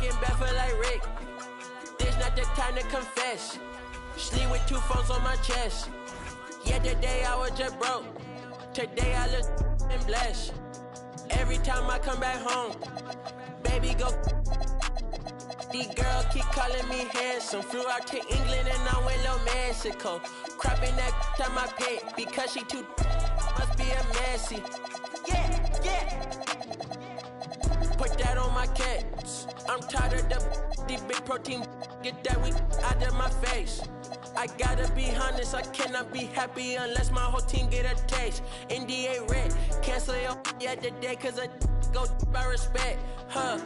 Breaking bad for like Rick. This not the time to confess. Sleep with 2 phones on my chest. Yeah, today I was just broke. Today I look and blessed. Every time I come back home, baby go. These girls keep calling me handsome. Flew out to England and I went to Mexico. Cropping that on my pet because she too must be a messy. Yeah, yeah. Put that on my cats. I'm tired of these big protein. Get that weak out of my face. I gotta be honest, I cannot be happy unless my whole team get a taste. NDA red, cancel your at the day cause I go by respect. Huh.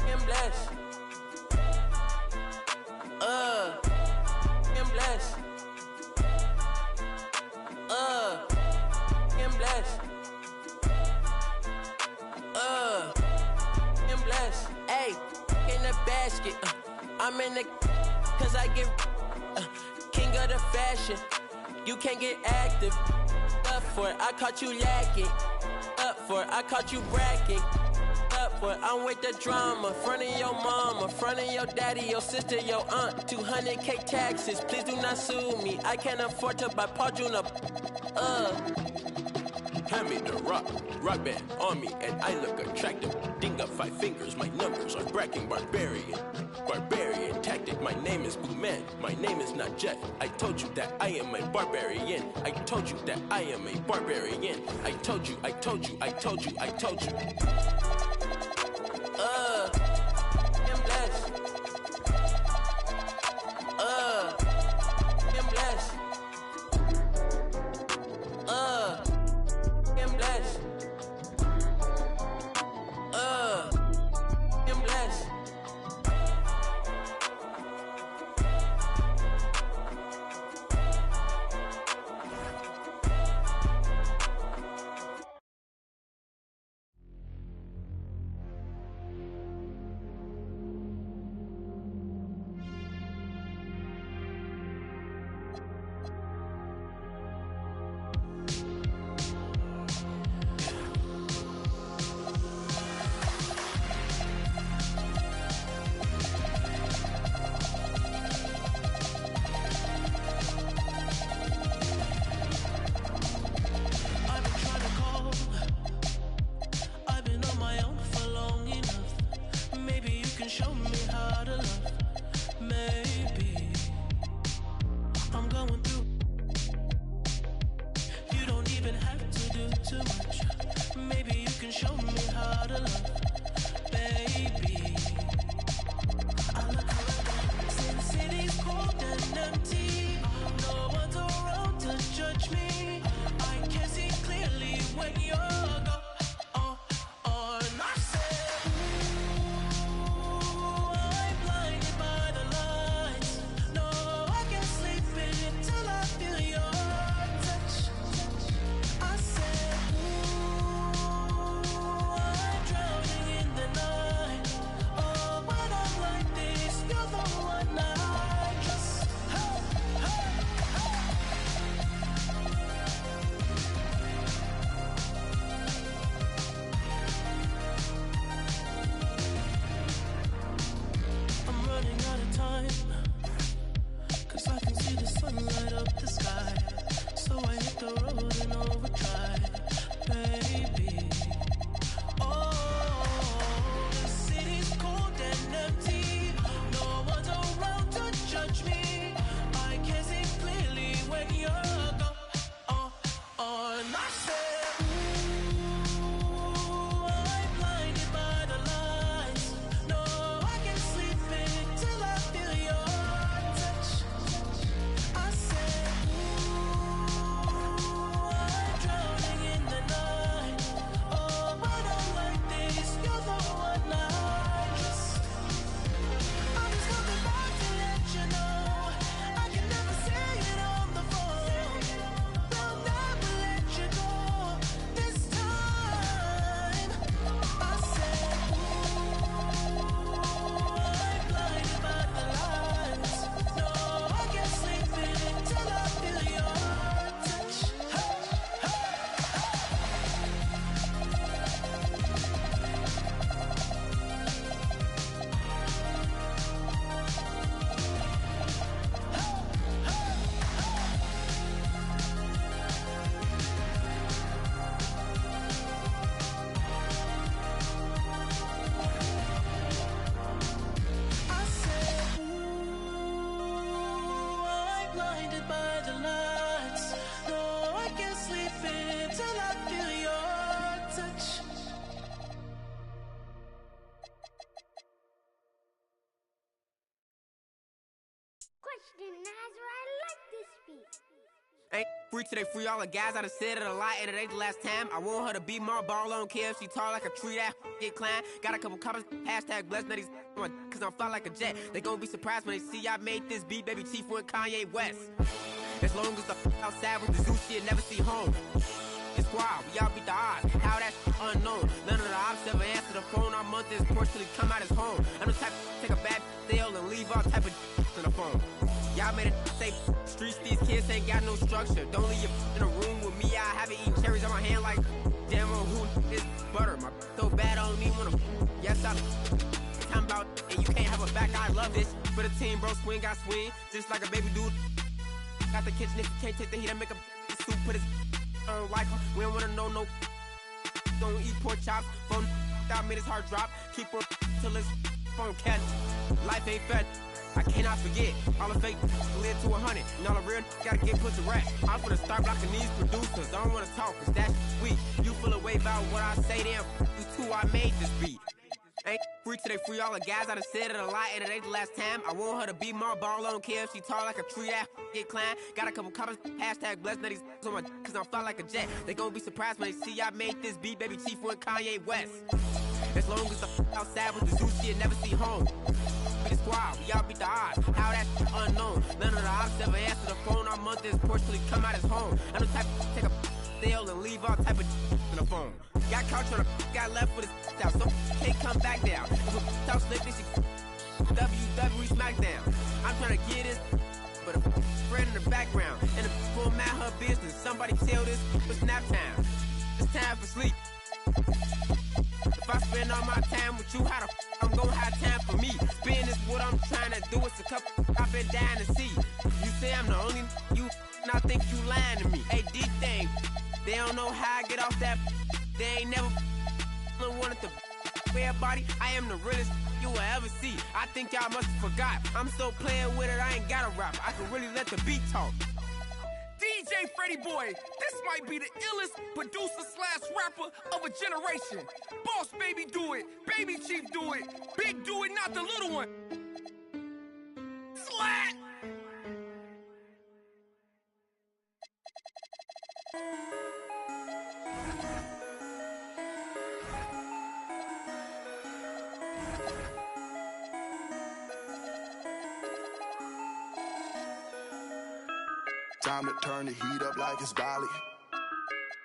I'm blessed. I'm blessed. I'm blessed. I'm blessed. Ayy, in the basket. I'm in the cause I get king of the fashion. You can't get active. Up for it, I caught you lacking. Up for it, I caught you bragging. Up for it, I'm with the drama. Front of your mama, front of your daddy, your sister, your aunt. 200K taxes, please do not sue me. I can't afford to buy Paul Jr. Hand me the rock band on me, and I look attractive. Ding up 5 fingers, my numbers are bragging. Barbarian tactic. My name is Booman, my name is not Jet. I told you that I am a barbarian. I told you that I am a barbarian. I told you. I'm blessed. I'm blessed. I'm blessed. I'm blessed. Blinded by the lights. No, I can sleep until I feel your free till they free all the guys. I done said it a lot and it ain't the last time. I want her to be my ball, I don't care if she tall like a tree, that get climbed. Got a couple comments, hashtag blessed, now these cause I'm fly like a jet. They gon' be surprised when they see I made this beat, baby Chief and Kanye West. As long as the outside with the zoo shit, never see home. It's wild, we all beat the odds. How that unknown. None of the ops ever answer the phone. Our month is Porsche till he come out his home. I'm the type to take a bad sale and leave all type of in the phone. Y'all made it safe. Streets, these kids ain't got no structure. Don't leave your in a room with me. I have it eating cherries on my hand like damn on who is butter. My so bad I don't even wanna. Yes, I'm talking about and you can't have a back. I love this. For the team, bro, swing, got swing. Just like a baby dude. Got the kitchen if you can't take the heat. I make a soup, put his like him. We don't wanna know no. Don't eat pork chops. Phone that made his heart drop. Keep on till his phone catch. Life ain't fed. I cannot forget. All the fake live to 100. And all the real gotta get put to rest. I'm finna start blocking these producers. I don't wanna talk, cause that's weak. You feel a way about what I say, damn. You too, I made this beat. Ain't free till they free all the guys. I done said it a lot and it ain't the last time. I want her to be my ball, I don't care if she tall like a tree, that get climbed. Got a couple comments, hashtag blessed, now these on my cause I'm fly like a jet. They gon' be surprised when they see I made this beat, baby Chief and Kanye West. As long as the outside with the zoo shit, never see home. It's wild, we all beat the odds. How that's unknown. None of the ops ever answer the phone. Our month is Porsche till he come out his home. I'm the type to take a sale and leave all type of in the phone. Got caught trying to got left with his out, so can't come back down. If a talk slick, this shit WWE SmackDown. I'm trying to get this, but a friend in the background. And the will mad her business. Somebody tell this it's nap time. It's time for sleep. If I spend all my time with you, how the I'm gonna have time for me? Spend is what I'm trying to do. It's a couple I've been dying to see. You say I'm the only you, and I think you lying to me. Hey, D-Thing, they don't know how I get off that. They ain't never wanted to wear body. I am the realest you will ever see. I think y'all must have forgot. I'm still playing with it, I ain't got a rap. I can really let the beat talk. DJ Freddie Boy, this might be the illest producer/rapper of a generation. Boss Baby do it, Baby Chief do it, Big do it, not the little one. Slat! Time to turn the heat up like it's Bali.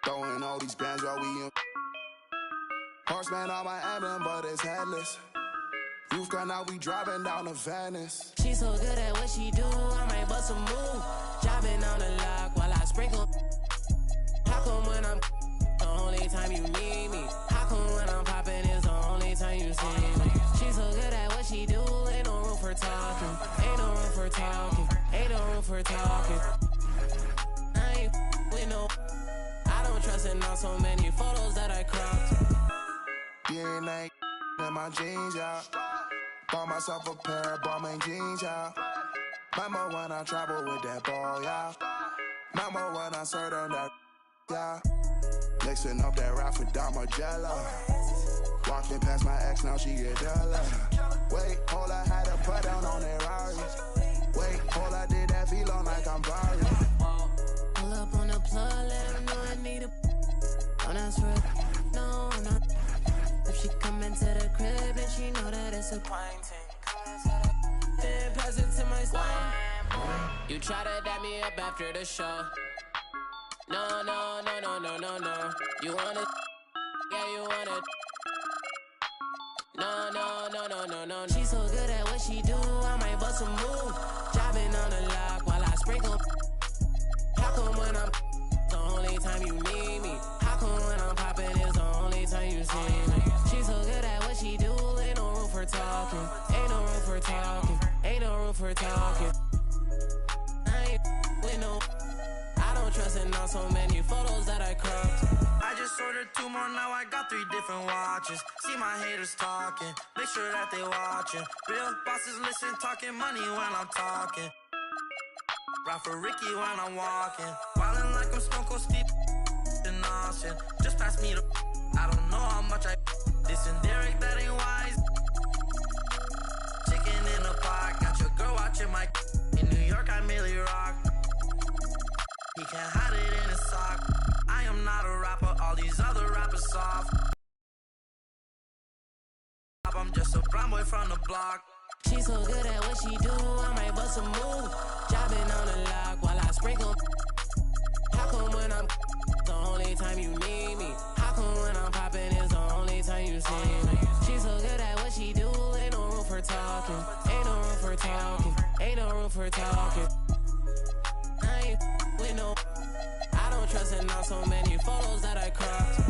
Throwing all these bands while we in. Horseman on my emblem, but it's headless. Roof gun out, we driving down to Venice. She's so good at what she do, I might bust a move. Driving on the lock while I sprinkle. How come when I'm the only time you need me? How come when I'm popping is the only time you see me? She's so good at what she do, ain't no room for talking. Ain't no room for talking. Ain't no room for talking. I don't trust in all so many photos that I cropped. DNA in my jeans, yeah. Bought myself a pair of Balmain jeans, yeah. Remember when I traveled with that ball, yeah. Remember when I served on that, yeah. Mixing up that rap for Damagella. Walking past my ex, now she get jealous. Wait, hold, I had to put down on that Rari. Wait, hold, I did that feeling like I'm Barry. Pull up on the plug, let him know I need a. Don't ask for it, no, no. If she come into the crib and she know that it's a pint, then pass it to my side. You try to dap me up after the show. No, no, no, no, no, no, no. You wanna, yeah, you wanna. No, no, no, no, no, no. She's so good at what she do, I might bust a move. Driving on the lock while I sprinkle. How come when I'm the only time you need me? How come when I'm popping is the only time you see me? She's so good at what she do, ain't no room for talking. Ain't no room for talking. Ain't no room for talking. I ain't with no. I don't trust in all so many photos that I cropped. I just ordered 2 more, now I got 3 different watches. See my haters talking, make sure that they watching. Real bosses listen, talking money when I'm talking. Ride for Ricky when I'm walking. Wildin' like I'm Stone Cold Steve in Austin. Just pass me the. I don't know how much I. This and Derek, that ain't wise. Chicken in the pot, got your girl watching my. In New York, I merely rock. He can't hide it young boy from the block. She so good at what she do, I might bust a move. Jobbing on the lock while I sprinkle. How come when I'm the only time you need me? How come when I'm popping is the only time you see me? She so good at what she do, ain't no room for talking. Ain't no room for talking. Ain't no room for talking. I ain't with no. I don't trust in not so many photos that I cropped.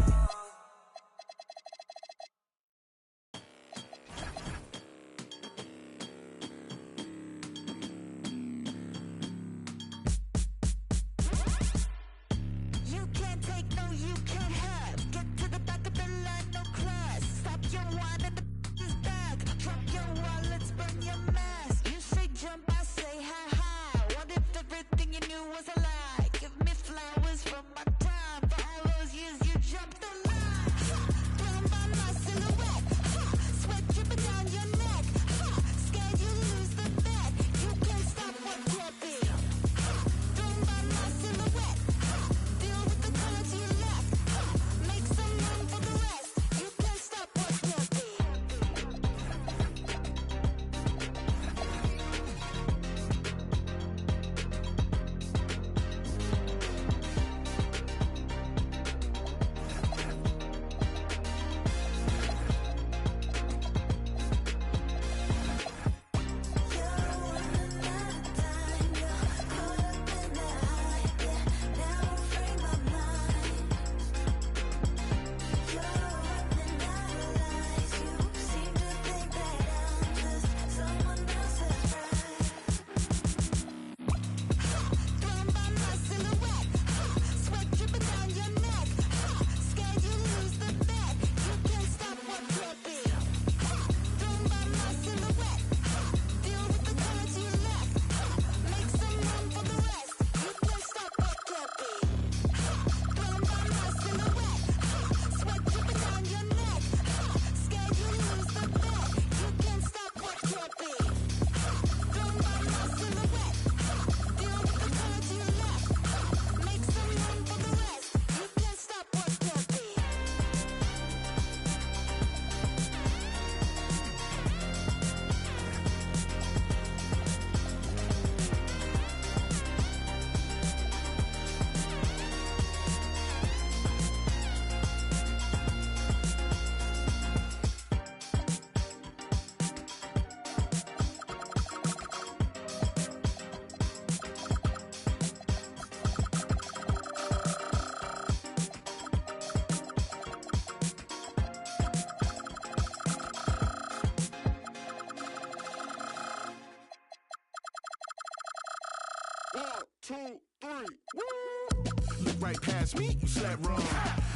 Look right past me, you slept wrong.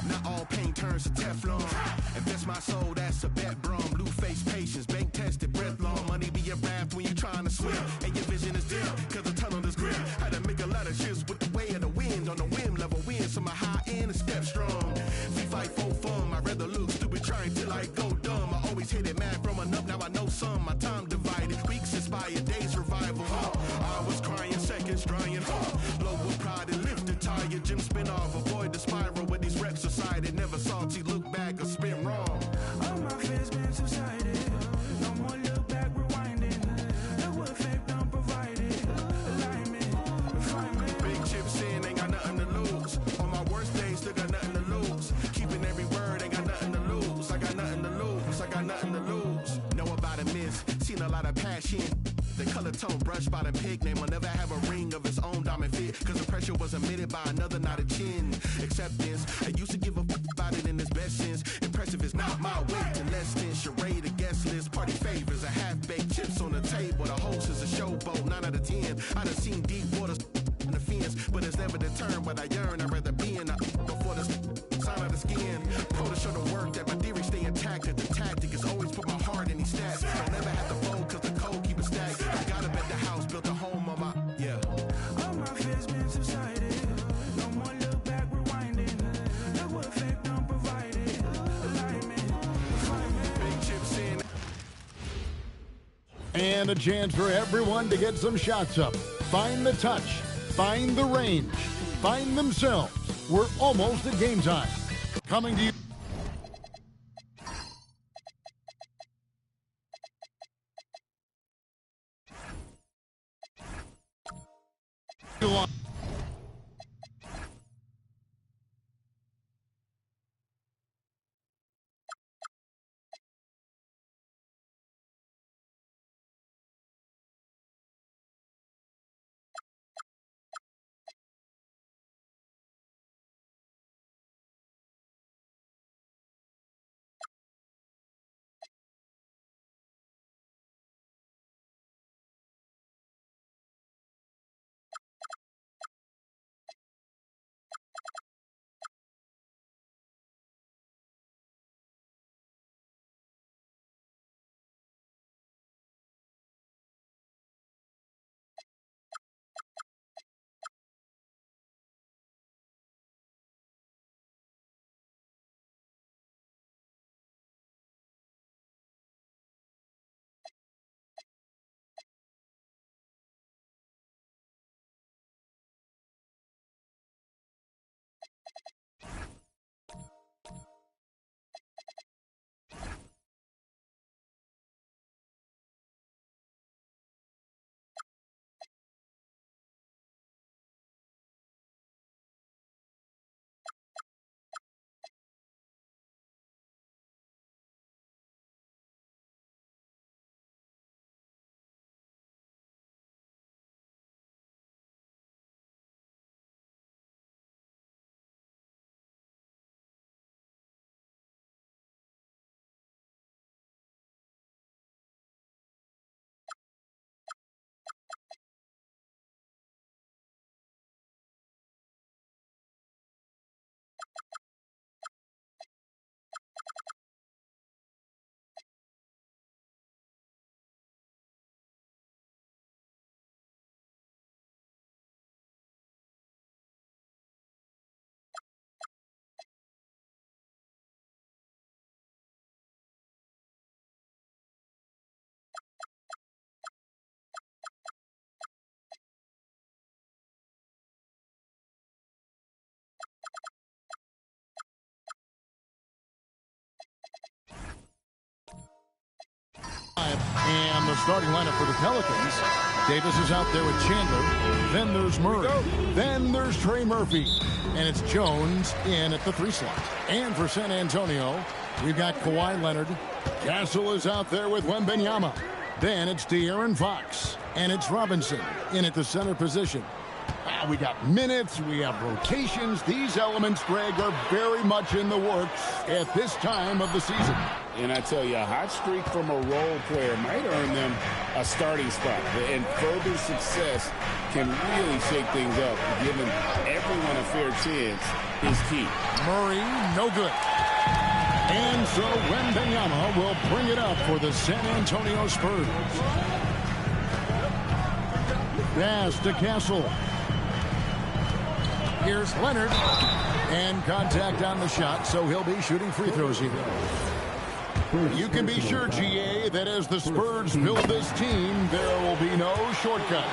Not all pain turns to Teflon. Invest my soul, that's a bet, brum. Blue face patience, bank tested, breath long. Money be a raft when you're trying to swim. And your vision is dim, cause the tunnel is grim. Had to make a lot of shifts with the way of the wind. On the whim, level win, so my high end is step strong. We fight for fun, I'd rather look stupid trying till I go dumb. I always hit it mad growing up, now I know some. My time divided, weeks inspired, days revival. I was crying, seconds drying. Low with pride and lifted tire, gym spin off. Avoid the spiral with these reps decided. Never salty, look back or spin wrong. All my fears been subsided. No more look back, rewinding. Look what fate done provided. Alignment, refinement. Big chips in, ain't got nothing to lose. On my worst days, still got nothing to lose. Keeping every word, ain't got nothing to lose. I got nothing to lose, I got nothing to lose. Know about a miss, seen a lot of passion. The color tone brushed by the pig name will never have a ring of its own diamond fit. Cause the pressure was emitted by another, not a chin. Acceptance, I used to give a fuck about it in its best sense. Impressive is not my weight and less than charade, a guest list. Party favors, a half-baked chips on the table. The host is a showboat, 9 out of 10. I done seen deep waters in the fence, but it's never determined what I yearn. I'd rather be in a before the sign of the skin. Pro to show the work that my theory stay intact. That the tactic is always put my heart in these stats. Don't never have to fold cause the code keep it stacked. I gotta bet the house built a home on my, yeah. All my fears been subsided. No more look back, rewinding. Look what fate done provided. Alignment, refinement. Big chips in. And a chance for everyone to get some shots up. Find the touch. Find the range. Find themselves. We're almost at game time. Coming to you. And the starting lineup for the Pelicans. Davis is out there with Chandler. Then there's Murray. Then there's Trey Murphy. And it's Jones in at the 3 slot. And for San Antonio, we've got Kawhi Leonard. Castle is out there with Wembanyama. Then it's De'Aaron Fox. And it's Robinson in at the center position. We got minutes, we have rotations. These elements, Greg, are very much in the works at this time of the season. And I tell you, a hot streak from a role player might earn them a starting spot. And further success can really shake things up. Giving everyone a fair chance is key. Murray, no good. And so Wembanyama will bring it up for the San Antonio Spurs. Pass to Castle. Here's Leonard. And contact on the shot, so he'll be shooting free throws here. You can be sure, GA, that as the Spurs build this team, there will be no shortcuts.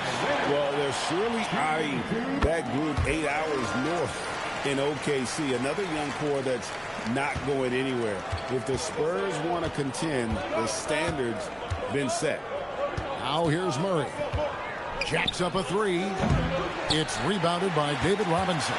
Well, they're surely eyeing that group 8 hours north in OKC. Another young core that's not going anywhere. If the Spurs want to contend, the standard's been set. Now here's Murray. Jacks up a 3. It's rebounded by David Robinson.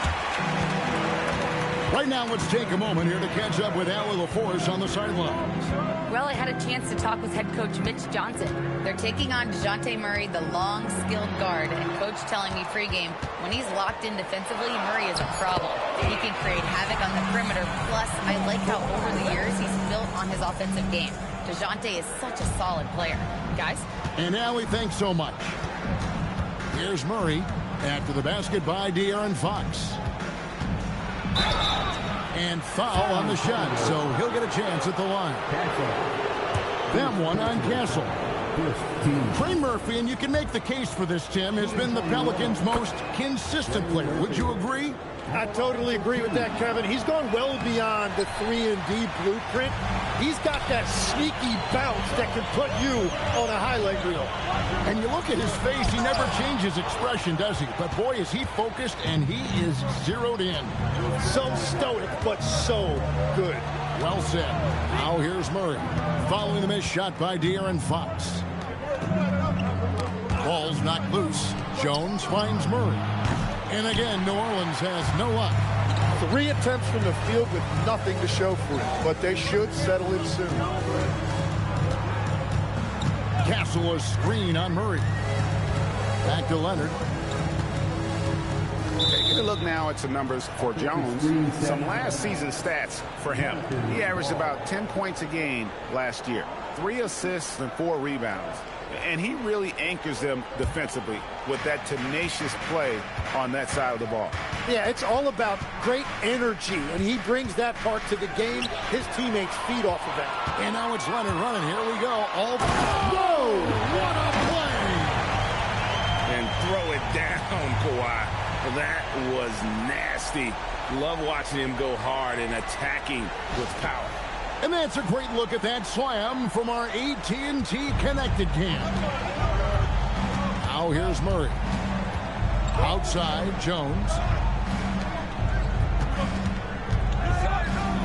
Right now, let's take a moment here to catch up with Allie LaForce on the sidelines. Well, I had a chance to talk with head coach Mitch Johnson. They're taking on DeJounte Murray, the long, skilled guard, and coach telling me pregame, when he's locked in defensively, Murray is a problem. He can create havoc on the perimeter. Plus, I like how over the years he's built on his offensive game. DeJounte is such a solid player. Guys? And Allie, thanks so much. Here's Murray after the basket by De'Aaron Fox. And foul on the shot, so he'll get a chance at the line. Them one on Castle. Trey Murphy, and you can make the case for this, Tim, has been the Pelicans' most consistent player. Would you agree? I totally agree with that, Kevin. He's gone well beyond the 3-and-D blueprint. He's got that sneaky bounce that can put you on a highlight reel. And you look at his face, he never changes expression, does he? But boy, is he focused, and he is zeroed in. So stoic, but so good. Well said. Now here's Murray. Following the missed shot by De'Aaron Fox. Ball's knocked loose. Jones finds Murray. And again, New Orleans has no luck. 3 attempts from the field with nothing to show for it, but they should settle it soon. Castle a screen on Murray. Back to Leonard. Taking a look now at some numbers for Jones. Some last season stats for him. He averaged about 10 points a game last year. 3 assists and 4 rebounds. And he really anchors them defensively with that tenacious play on that side of the ball. Yeah, it's all about great energy, and he brings that part to the game. His teammates feed off of that. And now it's Leonard running. Here we go. Whoa! What a play! And throw it down, Kawhi. That was nasty. Love watching him go hard and attacking with power. And that's a great look at that slam from our AT&T Connected Cam. Now here's Murray. Outside, Jones.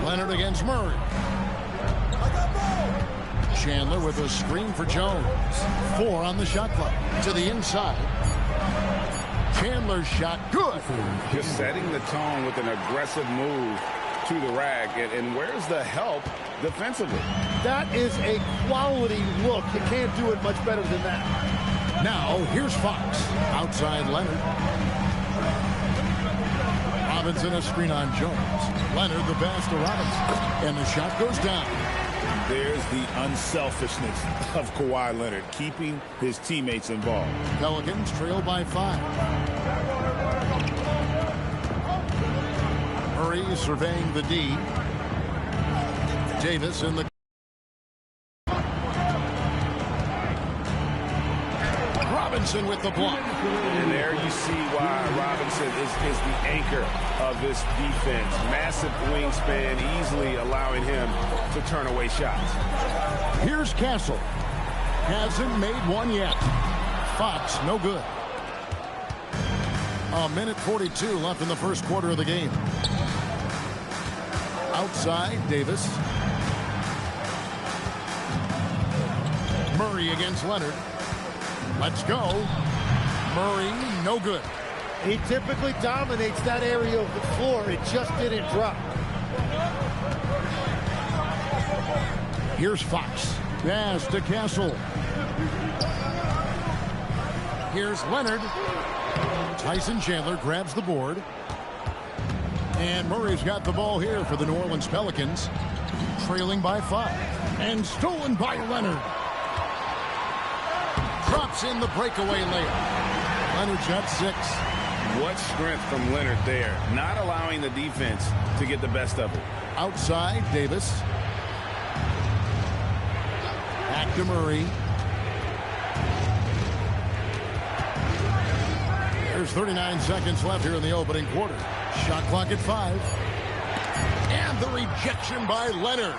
Leonard against Murray. Chandler with a screen for Jones. 4 on the shot clock. To the inside. Chandler's shot, good. Just setting the tone with an aggressive move to the rack. And where's the help defensively? That is a quality look. You can't do it much better than that. Now, here's Fox. Outside Leonard. Robinson a screen on Jones. Leonard the pass to Robinson. And the shot goes down. There's the unselfishness of Kawhi Leonard, keeping his teammates involved. Pelicans trail by 5. Murray surveying the D. Davis in the... Robinson with the block. And there you see why Robinson is the anchor of this defense. Massive wingspan, easily allowing him to turn away shots. Here's Castle. Hasn't made one yet. Fox, no good. A minute 42 left in the first quarter of the game. Outside, Davis. Murray against Leonard. Let's go. Murray, no good. He typically dominates that area of the floor. It just didn't drop. Here's Fox. Pass to Castle. Here's Leonard. Tyson Chandler grabs the board. And Murray's got the ball here for the New Orleans Pelicans. Trailing by 5. And stolen by Leonard. Drops in the breakaway layup. Leonard's got 6. What strength from Leonard there. Not allowing the defense to get the best of it. Outside, Davis. Back to Murray. There's 39 seconds left here in the opening quarter. Shot clock at 5. And the rejection by Leonard.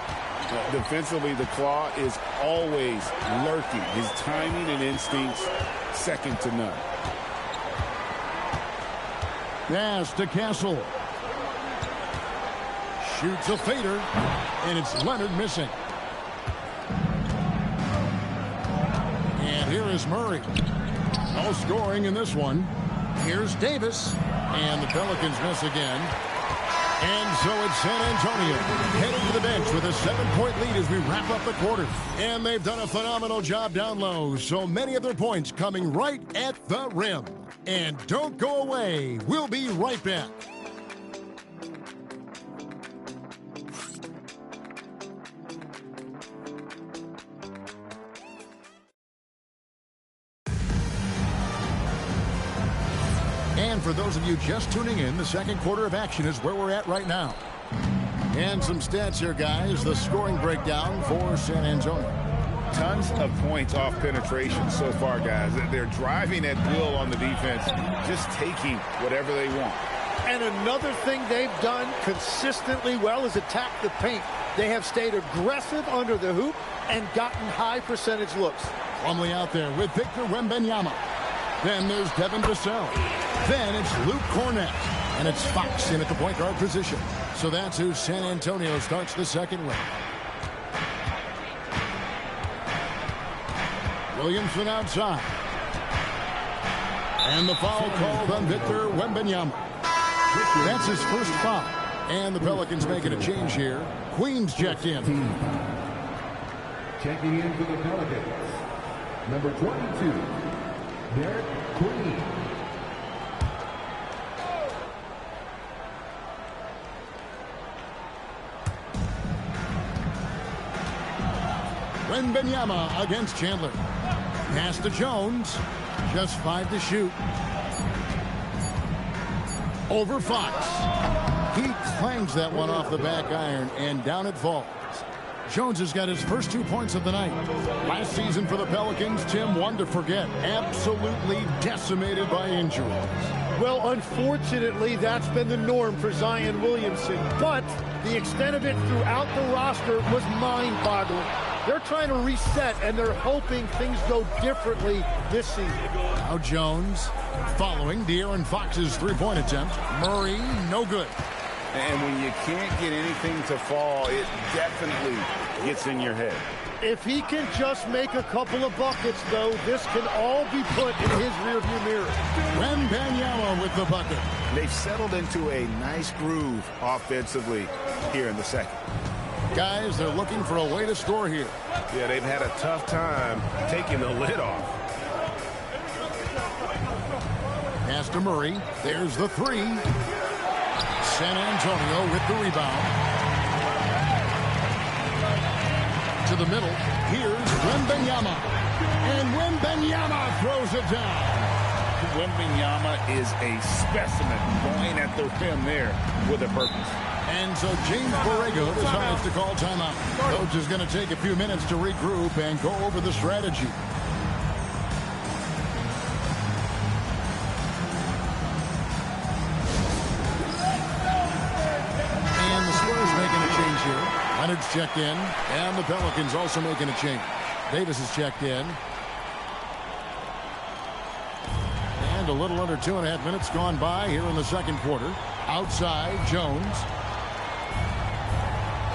Defensively, the claw is always lurking. His timing and instincts, second to none. Pass to Castle. Shoots a fader. And it's Leonard missing. And here is Murray. No scoring in this one. Here's Davis. And the Pelicans miss again. And so it's San Antonio heading to the bench with a 7-point lead as we wrap up the quarter. And they've done a phenomenal job down low. So many of their points coming right at the rim. And don't go away. We'll be right back. And for those of you just tuning in, the second quarter of action is where we're at right now. And some stats here, guys. The scoring breakdown for San Antonio. Tons of points off penetration so far, guys. They're driving at will on the defense, just taking whatever they want. And another thing they've done consistently well is attack the paint. They have stayed aggressive under the hoop and gotten high percentage looks. Plumlee out there with Victor Wembanyama. Then there's Devin Vassell. Then it's Luke Cornett. And it's Fox in at the point guard position. So that's who San Antonio starts the second with. Williamson outside. And the foul called on Victor Wembanyama. That's his first foul. And the Pelicans making a change here. Queens checked in. Checking in for the Pelicans. Number 22, Derek Queen. Wembanyama against Chandler. Pass to Jones. Just 5 to shoot. Over Fox. He clangs that one off the back iron, and down it falls. Jones has got his first 2 points of the night. Last season for the Pelicans, Tim, one to forget. Absolutely decimated by injuries. Well, unfortunately, that's been the norm for Zion Williamson. But the extent of it throughout the roster was mind-boggling. They're trying to reset, and they're hoping things go differently this season. Now Jones following De'Aaron Fox's three-point attempt. Murray, no good. And when you can't get anything to fall, it definitely gets in your head. If he can just make a couple of buckets, though, this can all be put in his rearview mirror. Wembanyama with the bucket. They've settled into a nice groove offensively here in the second. Guys, they're looking for a way to score here. Yeah, they've had a tough time taking the lid off. Pass to Murray. There's the three. San Antonio with the rebound. To the middle. Here's Wembanyama. And Wembanyama throws it down. Wembanyama is a specimen going at the rim there with a purpose. And so James Borrego decides to call timeout. Coach is going to take a few minutes to regroup and go over the strategy. And the Spurs making a change here. Leonard's checked in. And the Pelicans also making a change. Davis is checked in. And a little under 2.5 minutes gone by here in the second quarter. Outside, Jones.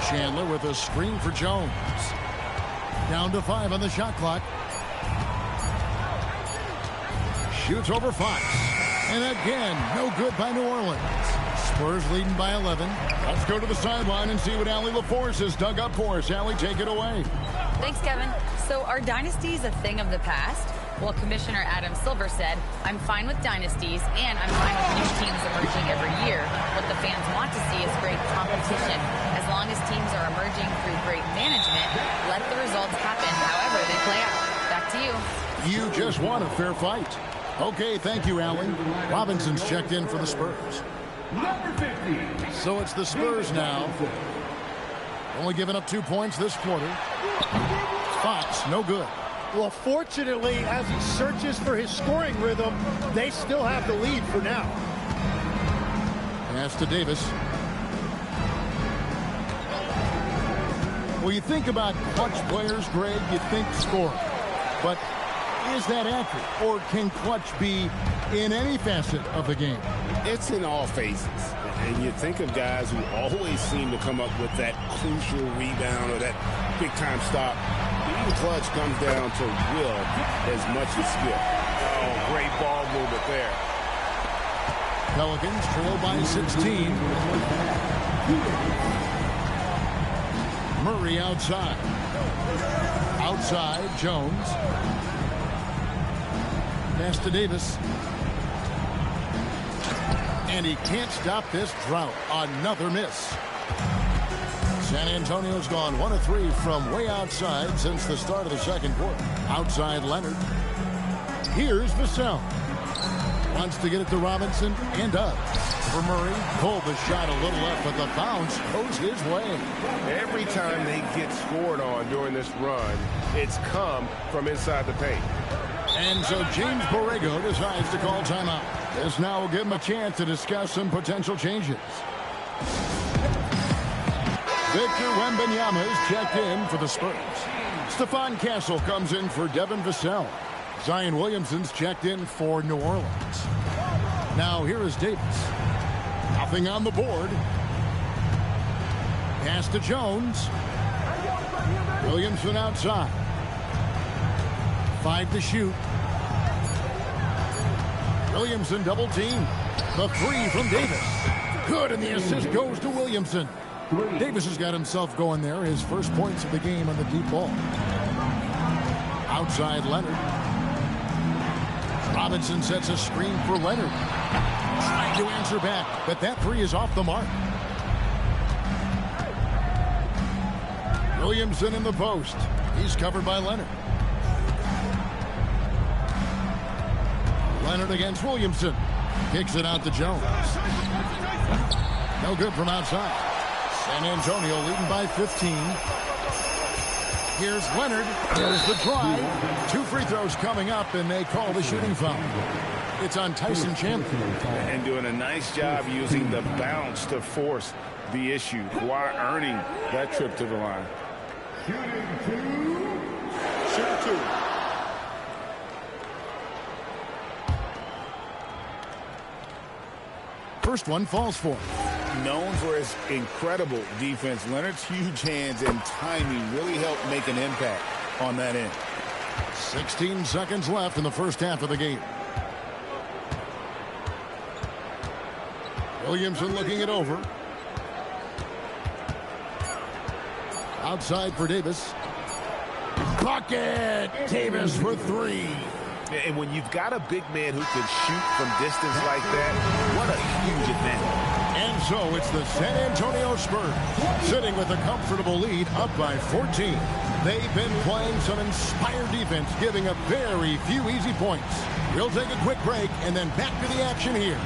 Chandler with a screen for Jones. Down to 5 on the shot clock. Shoots over Fox. And again, no good by New Orleans. Spurs leading by 11. Let's go to the sideline and see what Allie LaForce has dug up for us. Allie, take it away. Thanks, Kevin. So are dynasties a thing of the past? Well, Commissioner Adam Silver said, I'm fine with dynasties and I'm fine with new teams emerging every year. What the fans want to see is great competition. As long as teams are emerging through great management, let the results happen however they play out. Back to you. You just want a fair fight. Okay, thank you, Allie. Robinson's checked in for the Spurs. Number 50. So it's the Spurs now. Only giving up 2 points this quarter. Fox, no good. Well, fortunately, as he searches for his scoring rhythm, they still have the lead for now. Pass to Davis. Well, you think about clutch players, Greg, you think scoring. But is that accurate? Or can clutch be in any facet of the game? It's in all phases. And you think of guys who always seem to come up with that crucial rebound or that big-time stop. Being clutch comes down to will as much as skill. Oh, great ball movement there. Pelicans trail by 16. Murray outside. Outside, Jones. Pass to Davis. And he can't stop this drought. Another miss. San Antonio's gone 1 of 3 from way outside since the start of the second quarter. Outside Leonard. Here's Vassell. Wants to get it to Robinson and does. For Murray, pulled the shot a little left, but the bounce goes his way. Every time they get scored on during this run, it's come from inside the paint. And so James Borrego decides to call timeout. This now will give him a chance to discuss some potential changes. Victor Wembanyama is checked in for the Spurs. Stephon Castle comes in for Devin Vassell. Zion Williamson's checked in for New Orleans. Now here is Davis. Nothing on the board. Pass to Jones. Williamson outside. 5 to shoot. Williamson double team. The 3 from Davis. Good, and the assist goes to Williamson. Davis has got himself going there. His first points of the game on the deep ball. Outside Leonard. Robinson sets a screen for Leonard. Trying to answer back, but that 3 is off the mark. Williamson in the post. He's covered by Leonard. Leonard against Williamson. Kicks it out to Jones. No good from outside. San Antonio leading by 15. Here's Leonard. There's the drive. 2 free throws coming up, and they call the shooting foul. It's on Tyson Chandler. And doing a nice job using the bounce to force the issue. Kawhi earning that trip to the line. Shooting 2. First one falls for him. Known for his incredible defense, Leonard's huge hands and timing really helped make an impact on that end. 16 seconds left in the first half of the game. Williamson looking it over. Outside for Davis. Bucket! Davis for 3. And when you've got a big man who can shoot from distance like that, what a huge advantage. And so it's the San Antonio Spurs sitting with a comfortable lead up by 14. They've been playing some inspired defense, giving up very few easy points. We'll take a quick break and then back to the action here.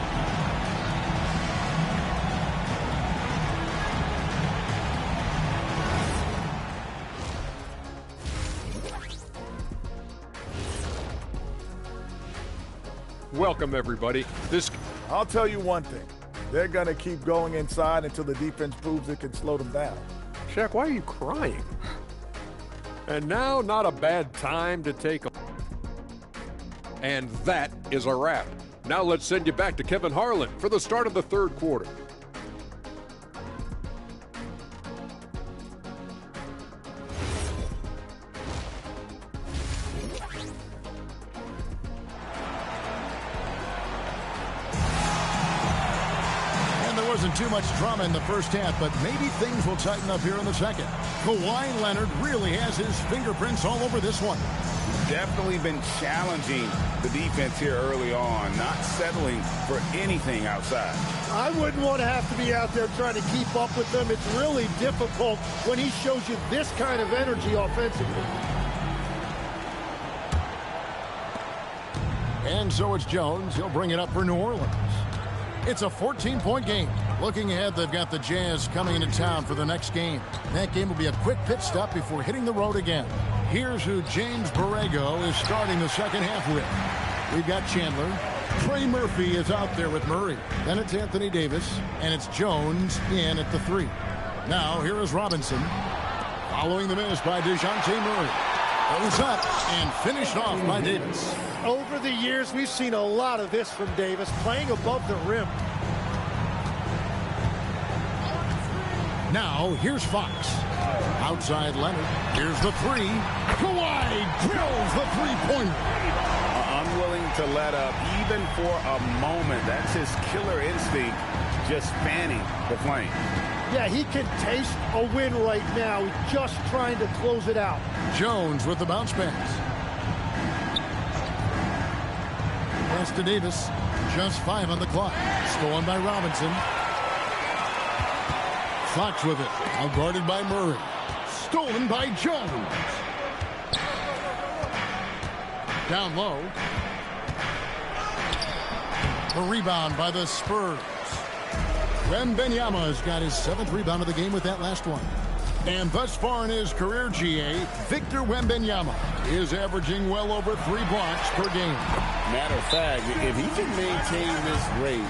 Welcome, everybody. I'll tell you one thing. They're going to keep going inside until the defense proves it can slow them down. Shaq, why are you crying? And now, not a bad time to take a... And that is a wrap. Now let's send you back to Kevin Harlan for the start of the third quarter. wasn't too much drama in the first half, but maybe things will tighten up here in the second. Kawhi Leonard really has his fingerprints all over this one. Definitely been challenging the defense here early on, not settling for anything outside. I wouldn't want to have to be out there trying to keep up with them. It's really difficult when he shows you this kind of energy offensively. And so it's Jones. He'll bring it up for New Orleans. It's a 14-point game. Looking ahead, they've got the Jazz coming into town for the next game. That game will be a quick pit stop before hitting the road again. Here's who James Borrego is starting the second half with. We've got Chandler. Trey Murphy is out there with Murray. Then it's Anthony Davis, and it's Jones in at the 3. Now, here is Robinson. Following the miss by DeJounte Murray. Goes up and finished off by Davis. Over the years, we've seen a lot of this from Davis, playing above the rim. Now, here's Fox. Outside Leonard. Here's the 3. Kawhi drills the three-pointer. Unwilling to let up, even for a moment. That's his killer instinct, just fanning the flame. Yeah, he can taste a win right now. He's just trying to close it out. Jones with the bounce pass. Pass to Davis. Just 5 on the clock. Stolen by Robinson. Fox with it. Now guarded by Murray. Stolen by Jones. Down low. The rebound by the Spurs. Wembanyama has got his 7th rebound of the game with that last one. And thus far in his career, GA, Victor Wembanyama is averaging well over 3 blocks per game. Matter of fact, if he can maintain this rate,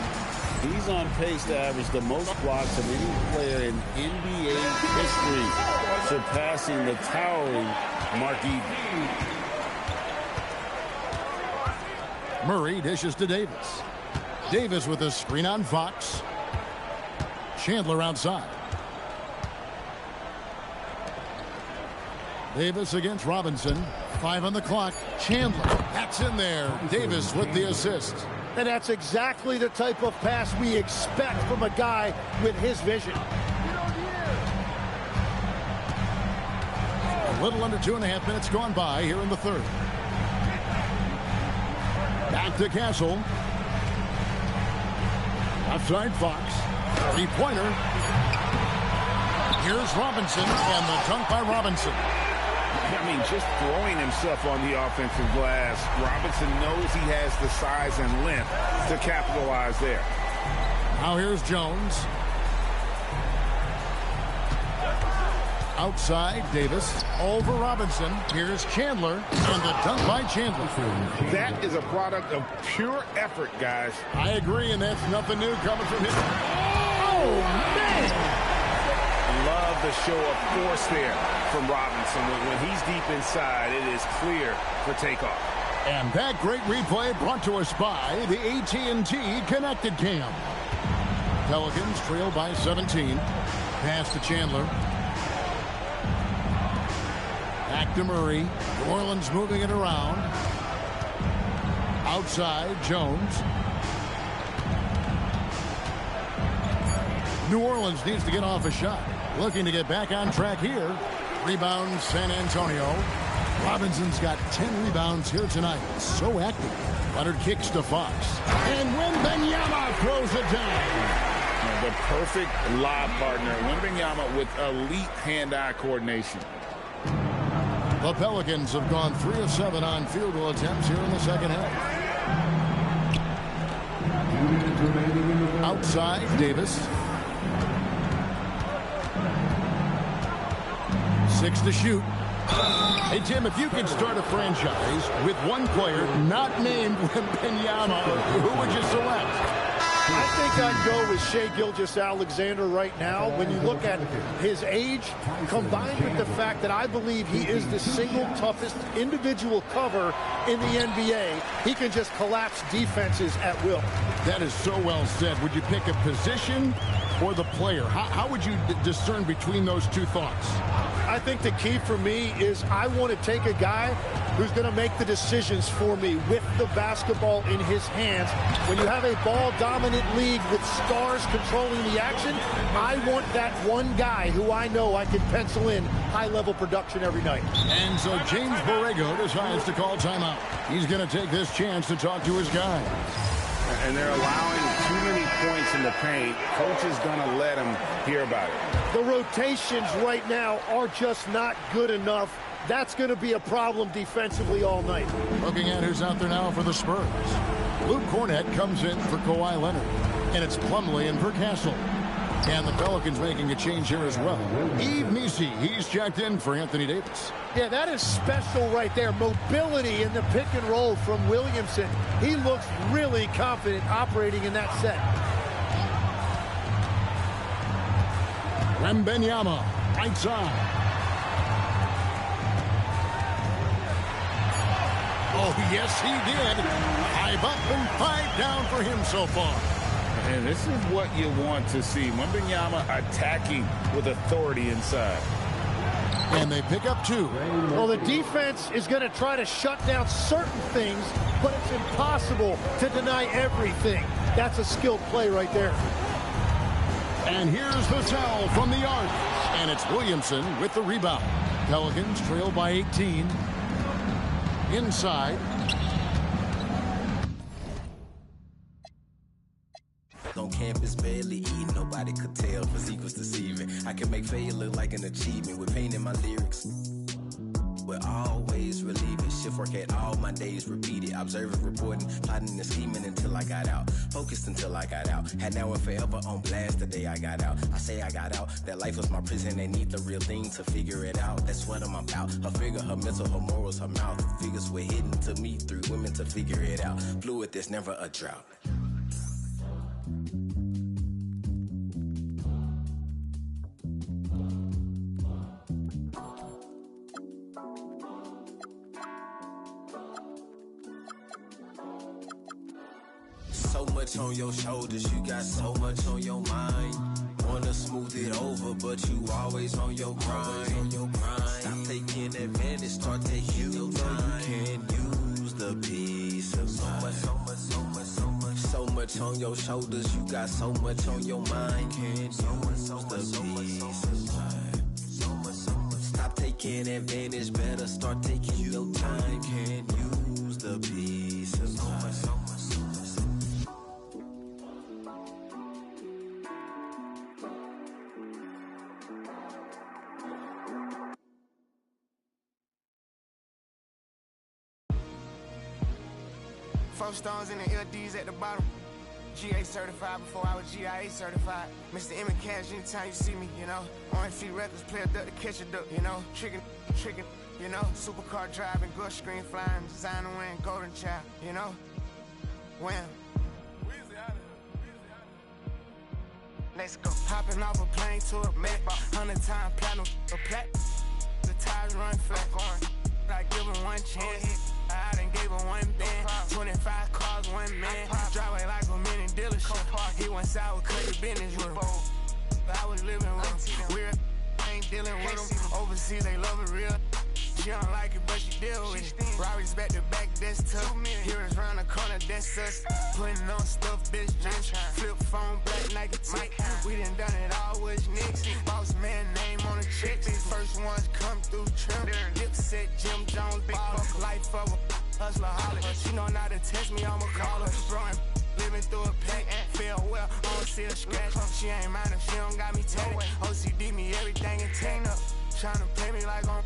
he's on pace to average the most blocks of any player in NBA history, surpassing the towering Mark Eaton. Murray dishes to Davis. Davis with a screen on Fox. Chandler outside. Davis against Robinson. 5 on the clock. Chandler. That's in there. Davis with the assist. And that's exactly the type of pass we expect from a guy with his vision. A little under 2.5 minutes gone by here in the third. Back to Castle. Outside Fox. 3-pointer. Here's Robinson, and the dunk by Robinson. I mean, just throwing himself on the offensive glass. Robinson knows he has the size and length to capitalize there. Now here's Jones. Outside, Davis. Over Robinson. Here's Chandler, and the dunk by Chandler. That is a product of pure effort, guys. I agree, and that's nothing new coming from him. Oh, man! Love the show of force there from Robinson. When he's deep inside, it is clear for takeoff. And that great replay brought to us by the AT&T Connected Cam. Pelicans trail by 17. Pass to Chandler. Back to Murray. New Orleans moving it around. Outside, Jones. New Orleans needs to get off a shot. Looking to get back on track here. Rebound, San Antonio. Robinson's got 10 rebounds here tonight. So active. Leonard kicks to Fox. And Wembanyama throws it down. The perfect lob partner. Wembanyama with elite hand-eye coordination. The Pelicans have gone 3 of 7 on field goal attempts here in the second half. Outside, Davis. 6 to shoot. Hey, Tim, if you could start a franchise with one player not named Wembanyama, who would you select? I think I'd go with Shai Gilgeous-Alexander right now. When you look at his age, combined with the fact that I believe he is the single toughest individual cover in the NBA, he can just collapse defenses at will. That is so well said. Would you pick a position or the player? How would you discern between those two thoughts? I think the key for me is I want to take a guy who's going to make the decisions for me with the basketball in his hands. When you have a ball-dominant league with stars controlling the action, I want that one guy who I know I can pencil in high-level production every night. And so James Borrego decides to call timeout. He's going to take this chance to talk to his guys. And they're allowing too many points in the paint. Coach is going to let him hear about it. The rotations right now are just not good enough. That's going to be a problem defensively all night. Looking at who's out there now for the Spurs. Luke Cornett comes in for Kawhi Leonard. And it's Plumlee in for Castle. And the Pelicans making a change here as well. Yves Missi, he's checked in for Anthony Davis. Yeah, that is special right there. Mobility in the pick and roll from Williamson. He looks really confident operating in that set. Wembanyama, right side. Oh, yes, he did. 5 up and 5 down for him so far. And this is what you want to see. Wembanyama attacking with authority inside. And they pick up 2. Well, the defense is going to try to shut down certain things, but it's impossible to deny everything. That's a skilled play right there. And here's the towel from the arc. And it's Williamson with the rebound. Pelicans trail by 18. Inside. On campus, barely eating, nobody could tell. Physique was deceiving. I can make failure look like an achievement with pain in my lyrics. We're always relieving. Shift work at all my days repeated. Observing, reporting, plotting and scheming until I got out. Focused until I got out. Had now and forever on blast the day I got out. I say I got out. That life was my prison. They need the real thing to figure it out. That's what I'm about. Her figure, her mental, her morals, her mouth. Figures were hidden to me through women to figure it out. Fluid, there's never a drought. So much on your shoulders, you got so much on your mind. Wanna smooth it over, but you always on your grind. Stop taking advantage, start taking your time. You can use the peace of mind. So much on your shoulders, you got so much on your mind. Can use the peace of mind. Stop taking advantage, better start taking your time. Can use the peace of mind. Four stones in the LDs at the bottom. GA certified before I was GIA certified. Mr. M and Cash anytime you see me, you know. Orange Feet Records, play a duck to catch a duck, you know. Trickin', you know. Supercar driving, good screen flying, designer wearing, golden child, you know. Wham. Let's go. Hopping off a plane to a Mac, 100-time platinum, a plat. The tires run flat, I give him one chance. I done gave him one band, 25 cars, one man. Driveway like a mini dealership. He went sour, cut his business with him. I was living with him. Weird, ain't dealing with him. Overseas, they love it real. She don't like it, but she deal with it. Robbie's back to back, that's tough. Heroes round the corner, that's us. Putting on stuff, bitch, drinks. Flip phone, black Nike tick. We done done it all with Knicks. Boss man name on the check. First ones come through trim. Dipset, Jim Jones, ball. Life of a hustler, holly. She know not to text me, I'ma call her. Throwing, living through a pack. Feel well, I don't see a scratch. She ain't mine if she don't got me tatted. OCD me everything and tan up. Tryna play me like I'm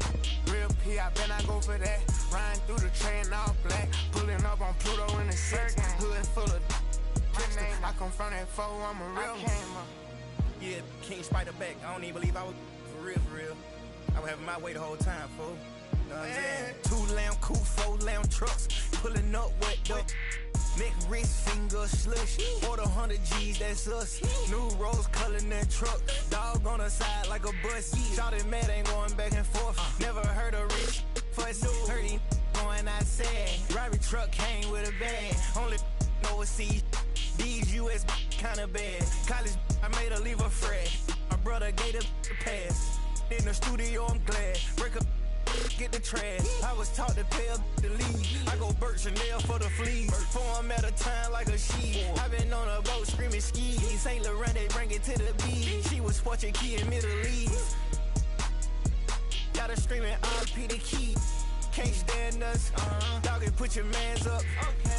real P, I bet I go for that. Riding through the train all black. Pulling up on Pluto in the 6. Hood full of I come from that foe, I'm a real gamer. Yeah, King Spider back. I don't even believe I was for real. I was having my way the whole time, fool. Know what I'm saying? 2 lamb coupe, 4 lamb trucks. Pulling up wet up. Neck, wrist, finger, slush. Order 100 G's, that's us. New rose color in that truck. Dog on the side like a bus. Shot mad, ain't going back and forth. Never heard a rich fuss. Heard he going outside. Robbery truck came with a bag. Only overseas. These US kinda bad. College, I made her leave a frat. My brother gave the pass. in the studio, I'm glad. Break up, get the trash. I was taught to pay up the lead. I go Burt Chanel for the fleas. Form at a time like a she. I been on a boat screaming ski. St. Laurent, they bring it to the beach. She was watching Key in Middle East. Got her screaming RP the key. Can't stand us. Dog it, put your mans up.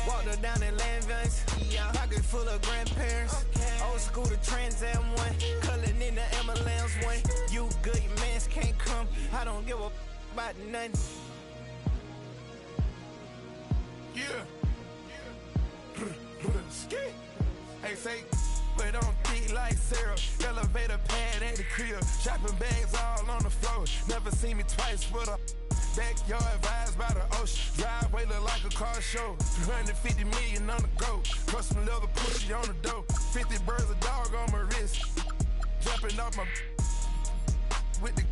Walked her down in land vans. Pocket full of grandparents. Old school to Trans Am one. Culling in the Emma-Lambs one. You good, your mans can't come. I don't give a about nothing. Yeah. Hey, say, but don't thick like syrup. Elevator pad at the crib. Shopping bags all on the floor. Never seen me twice with a backyard vibes by the ocean. Driveway look like a car show. 350 million on the go. Custom leather pushy on the door. 50 birds a dog on my wrist. Jumping off my with the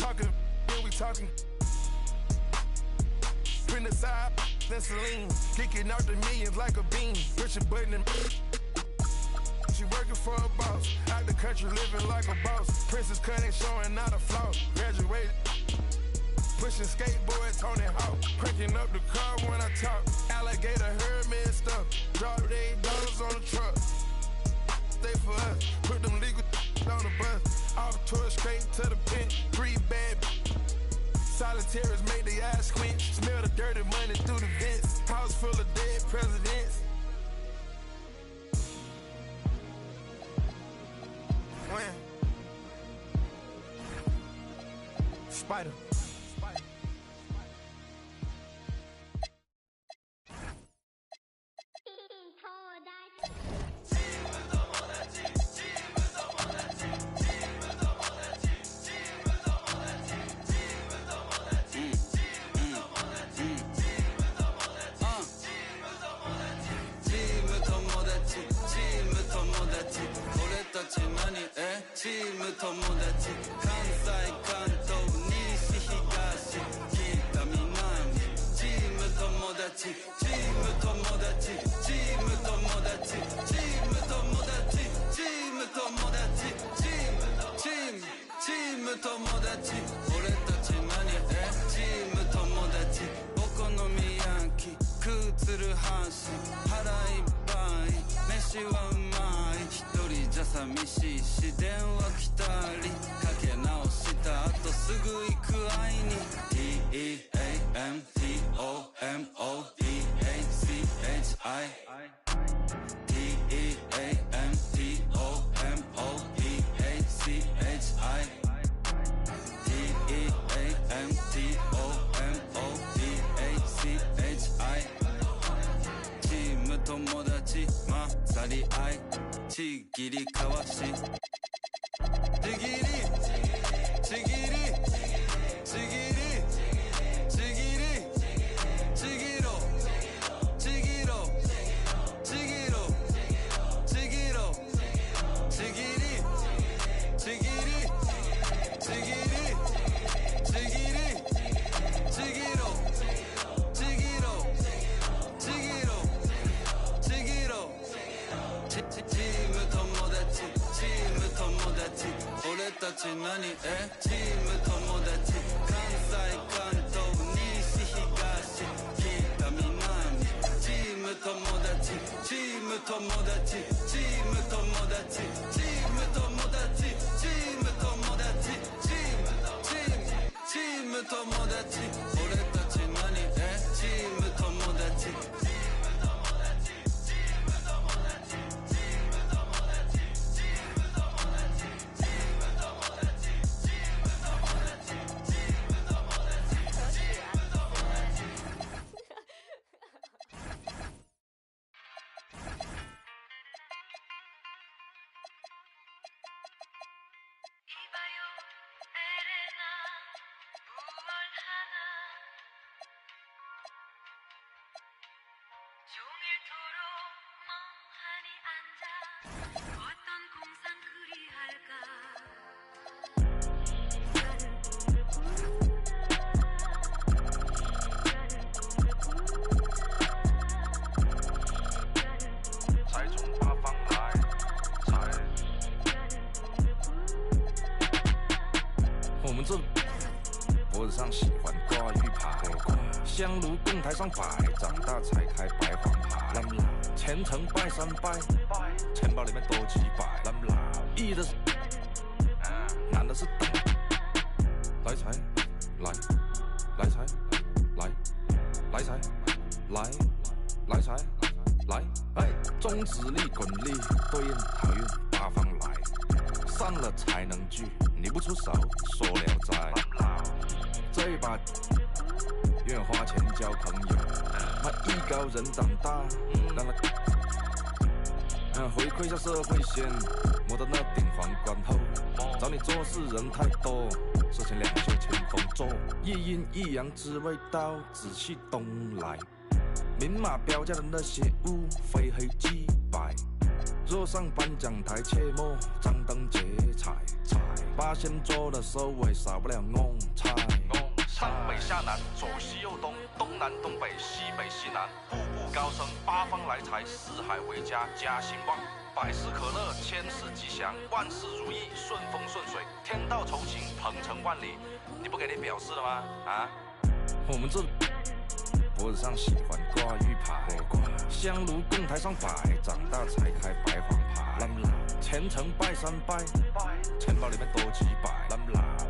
talking. Then we talking. Print the side, then Celine. Kicking out the millions like a beam. Push a button and she working for a boss. Out the country living like a boss. Princess cutting, showing not a flaw. Graduated. Pushing skateboards, Tony Hawk. Cranking up the car when I talk. Alligator heard me and stuff. Drop $8 on the truck. Stay for us. Put them legal on the bus. Off tour straight to the pen. 3 bad. Solitaires make the eyes squint. Smell the dirty money through the vents. House full of dead presidents. When? Spider. 上喜欢挂玉牌，香炉供台上摆，长大才开白黄牌。虔诚拜三拜，钱包里面多几百。易的是，难的是等。来财，来财，来财，来财，来，哎，中指力滚力，对应好运八方来。散了才能聚，你不出手，说了哉。这一把愿花钱交朋友，他艺高人胆大，让他回馈下社会先，摸到那顶皇冠后，找你做事人太多，事情两袖清风做，一阴一阳只为道，仔细东来，明码标价的那些物，非黑即白。若上颁奖台，切莫张灯结彩。八仙桌的收尾，少不了弄菜。上北下南，左西右东，东南东北，西北西南，步步高升，八方来财，四海为家，家兴旺，百事可乐，千事吉祥，万事如意，顺风顺水，天道酬勤，鹏程万里。你不给点表示了吗？啊，我们这脖子上喜欢挂玉牌，香炉供台上摆，长大才开白黄牌。虔诚拜三拜，钱包里面多几百。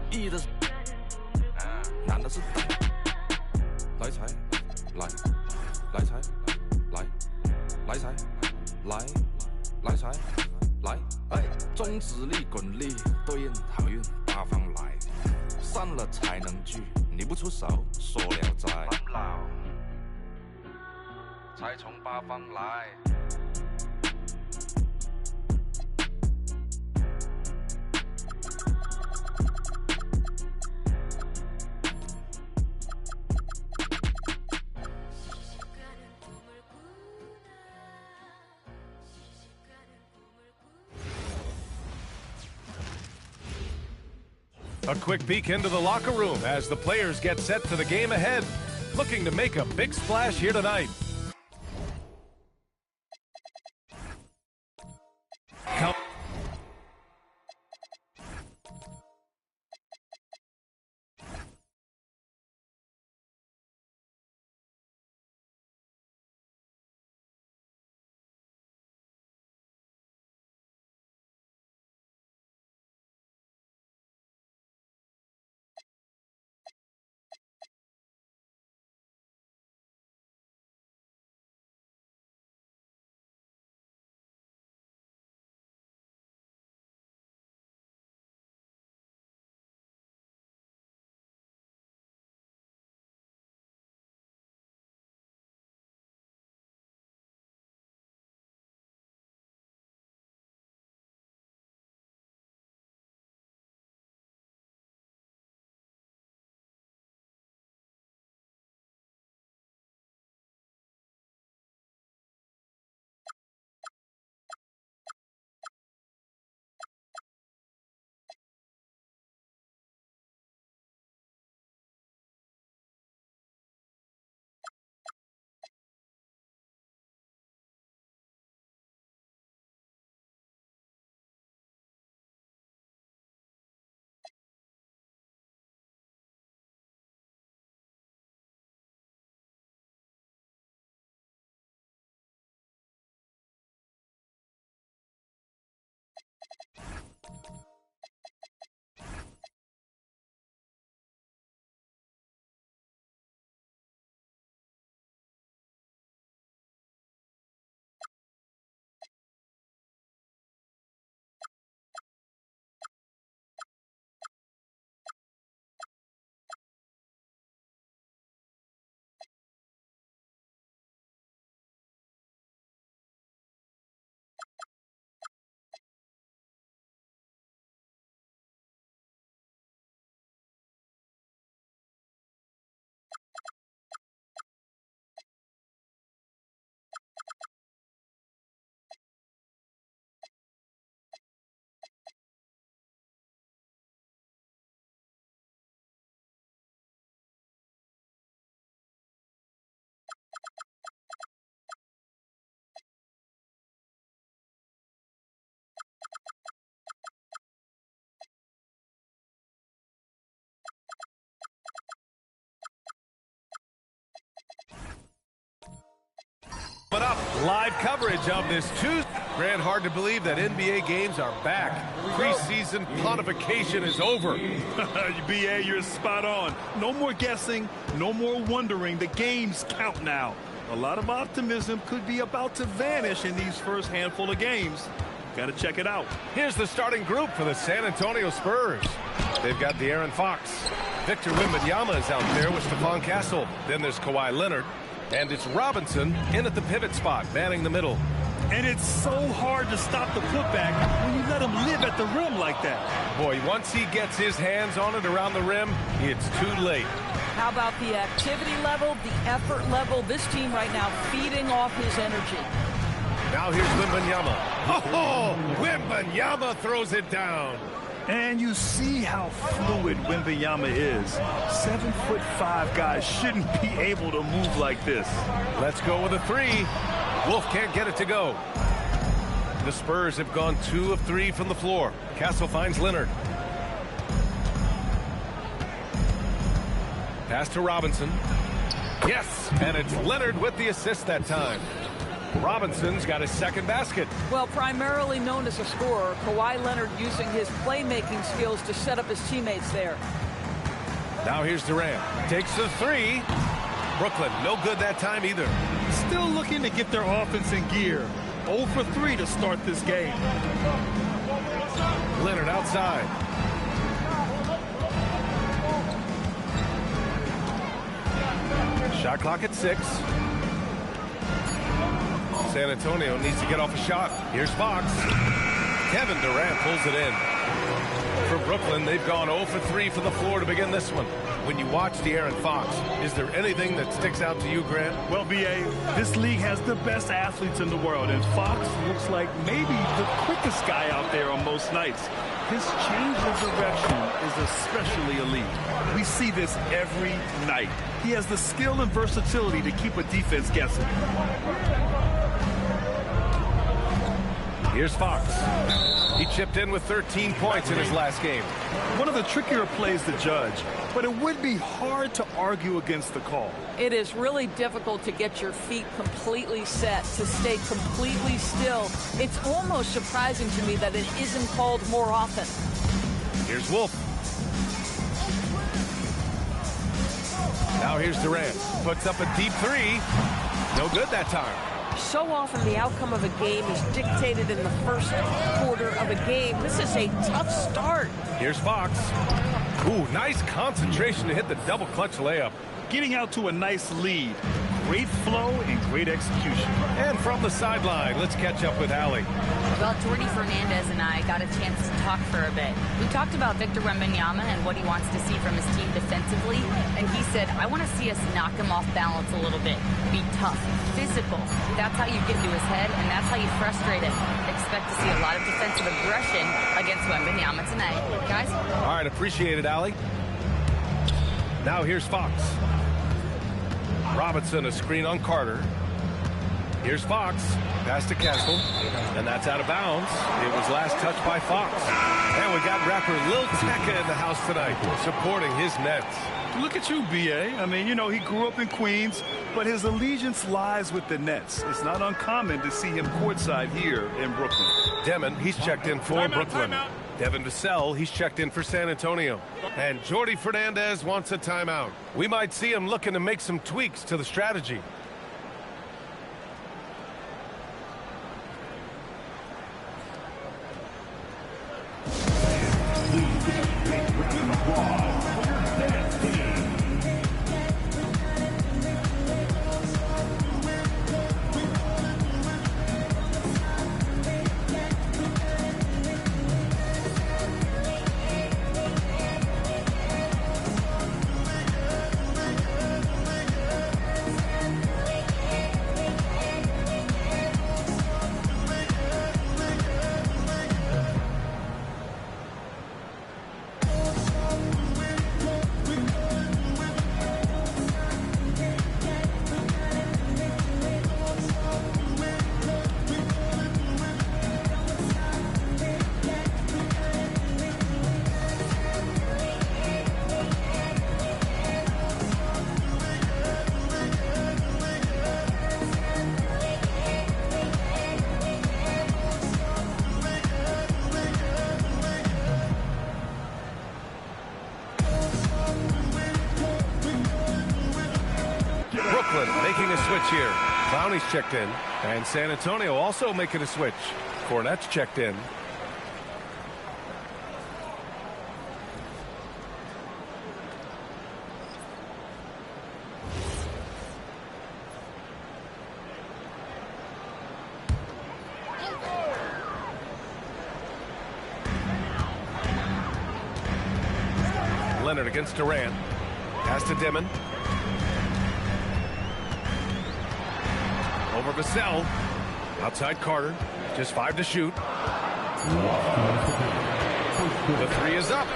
易的是，难的是等。来财，来财，来财，来财，来，哎，中指力滚力，对应好运八方来。散了才能聚，你不出手，说了哉。才从八方来。A quick peek into the locker room as the players get set for the game ahead, looking to make a big splash here tonight. But up, live coverage of this Tuesday. Grant, hard to believe that NBA games are back. Preseason pontification is over. BA, you're spot on. No more guessing, no more wondering. The games count now. A lot of optimism could be about to vanish in these first handful of games. Got to check it out. Here's the starting group for the San Antonio Spurs. They've got De'Aaron Fox. Victor Wembanyama is out there with Stephon Castle. Then there's Kawhi Leonard. And it's Robinson in at the pivot spot, manning the middle. And it's so hard to stop the putback when you let him live at the rim like that. Boy, once he gets his hands on it around the rim, it's too late. How about the activity level, the effort level? This team right now feeding off his energy. Now here's Wembanyama. Oh, Wembanyama throws it down. And you see how fluid Wembanyama is. 7'5" guys shouldn't be able to move like this. Let's go with a three. Wolf can't get it to go. The Spurs have gone 2 of 3 from the floor. Castle finds Leonard. Pass to Robinson. Yes, and it's Leonard with the assist that time. Robinson's got his second basket. Well, primarily known as a scorer, Kawhi Leonard using his playmaking skills to set up his teammates there. Now here's Durant. Takes the three. Brooklyn, no good that time either. Still looking to get their offense in gear. 0 for 3 to start this game. Leonard outside. Shot clock at 6. San Antonio needs to get off a shot. Here's Fox. Kevin Durant pulls it in. For Brooklyn, they've gone 0 for 3 from the floor to begin this one. When you watch De'Aaron Fox, is there anything that sticks out to you, Grant? Well, BA, this league has the best athletes in the world, and Fox looks like maybe the quickest guy out there on most nights. His change of direction is especially elite. We see this every night. He has the skill and versatility to keep a defense guessing. Here's Fox. He chipped in with 13 points in his last game. One of the trickier plays to judge, but it would be hard to argue against the call. It is really difficult to get your feet completely set, to stay completely still. It's almost surprising to me that it isn't called more often. Here's Wolf. Now here's Durant. Puts up a deep three. No good that time. So often the outcome of a game is dictated in the first quarter of a game. This is a tough start. Here's Fox. Ooh, nice concentration to hit the double clutch layup. Getting out to a nice lead. Great flow and great execution. And from the sideline, let's catch up with Allie. Well, Jordy Fernandez and I got a chance to talk for a bit. We talked about Victor Wembanyama and what he wants to see from his team defensively. And he said, I want to see us knock him off balance a little bit. Be tough, physical. That's how you get into his head, and that's how you frustrate him. Expect to see a lot of defensive aggression against Wembanyama tonight. Guys? All right, appreciate it, Allie. Now here's Fox. Robinson, a screen on Carter. Here's Fox. Pass to Castle. And that's out of bounds. It was last touched by Fox. And we got rapper Lil Tecca in the house tonight, supporting his Nets. Look at you, B.A. I mean, you know, he grew up in Queens, but his allegiance lies with the Nets. It's not uncommon to see him courtside here in Brooklyn. Demon, he's checked in for Brooklyn. Devin Vassell, he's checked in for San Antonio. And Jordy Fernandez wants a timeout. We might see him looking to make some tweaks to the strategy. switch here. Clowney's checked in. And San Antonio also making a switch. Cornette's checked in. Leonard against Durant. Pass to Dimon. Over Vassell. Outside Carter. Just 5 to shoot. The 3 is up.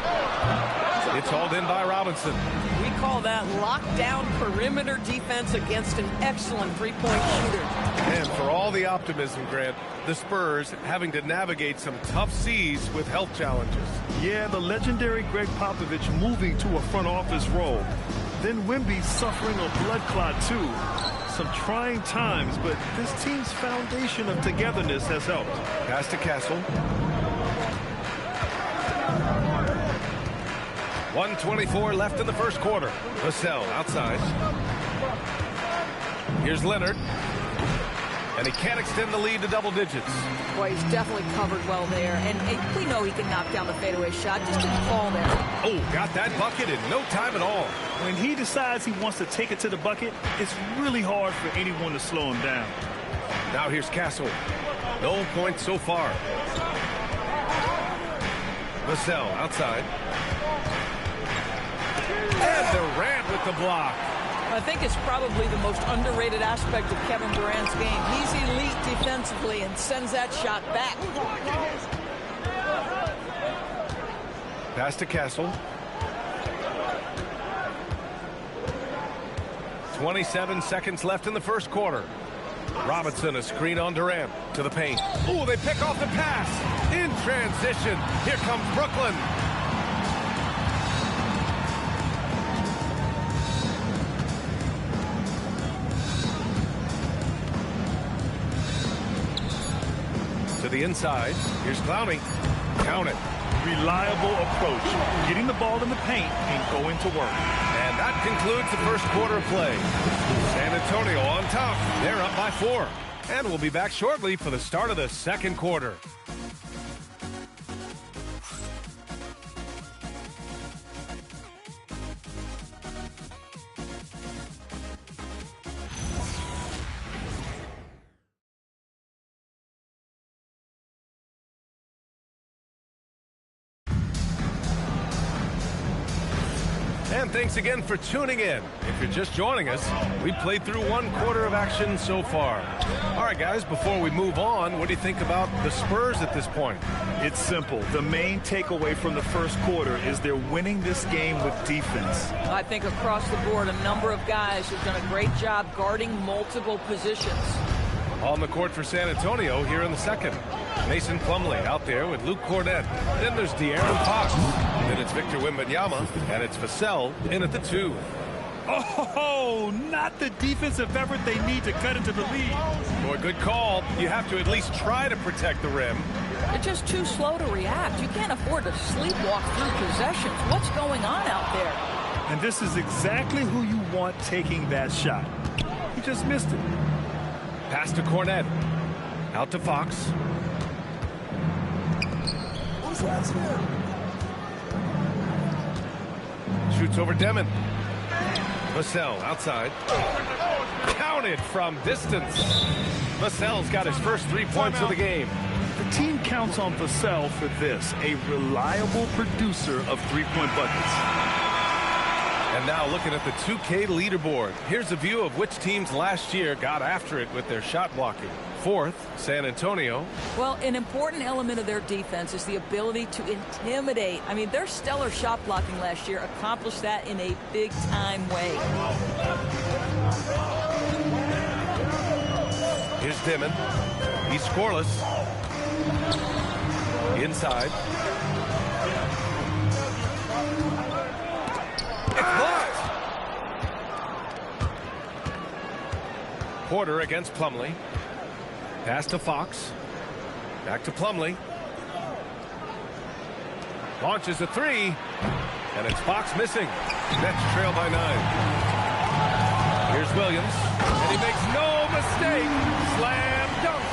It's hauled in by Robinson. We call that lockdown perimeter defense against an excellent three-point shooter. And for all the optimism, Grant, the Spurs having to navigate some tough seas with health challenges. Yeah, the legendary Greg Popovich moving to a front office role. Then Wemby suffering a blood clot too. Some trying times, but this team's foundation of togetherness has helped. Pass to Castle. 1:24 left in the first quarter. Vassell outside. Here's Leonard. And he can't extend the lead to double digits. Boy, he's definitely covered well there. And we know he can knock down the fadeaway shot. Just didn't fall there. Oh, got that bucket in no time at all. When he decides he wants to take it to the bucket, it's really hard for anyone to slow him down. Now here's Castle. No points so far. Vassell outside. And Durant with the block. I think it's probably the most underrated aspect of Kevin Durant's game. He's elite defensively and sends that shot back. Pass to Castle. 27 seconds left in the first quarter. Robinson, a screen on Durant to the paint. Oh, they pick off the pass. In transition. Here comes Brooklyn. To the inside. Here's Clowney. Count it. Reliable approach. Getting the ball in the paint and going to work. And that concludes the first quarter of play. San Antonio on top. They're up by 4. And we'll be back shortly for the start of the second quarter. And thanks again for tuning in. If you're just joining us, we played through 1 quarter of action so far. All right, guys, before we move on, what do you think about the Spurs at this point? It's simple. The main takeaway from the first quarter is they're winning this game with defense. I think across the board, a number of guys have done a great job guarding multiple positions. On the court for San Antonio here in the second. Mason Plumlee out there with Luke Cornette. Then there's De'Aaron Fox. Then it's Victor Wembanyama. And it's Vassell in at the 2. Oh, not the defensive effort they need to cut into the lead. Boy, good call. You have to at least try to protect the rim. They're just too slow to react. You can't afford to sleepwalk through possessions. What's going on out there? And this is exactly who you want taking that shot. He just missed it. Pass to Cornette. Out to Fox. Shoots over Demon. Vassell outside. Counted from distance. Vassell's got his first 3 points of the game. The team counts on Vassell for this, a reliable producer of three-point buckets. And now looking at the 2K leaderboard. Here's a view of which teams last year got after it with their shot blocking. 4th, San Antonio. Well, an important element of their defense is the ability to intimidate. I mean, their stellar shot blocking last year accomplished that in a big-time way. Here's Dimon. He's scoreless. Inside. It's blocked. Porter against Plumlee. Pass to Fox. Back to Plumlee. Launches a 3. And it's Fox missing. Nets trail by 9. Here's Here's Williams, and he makes no mistake. Slam dunk.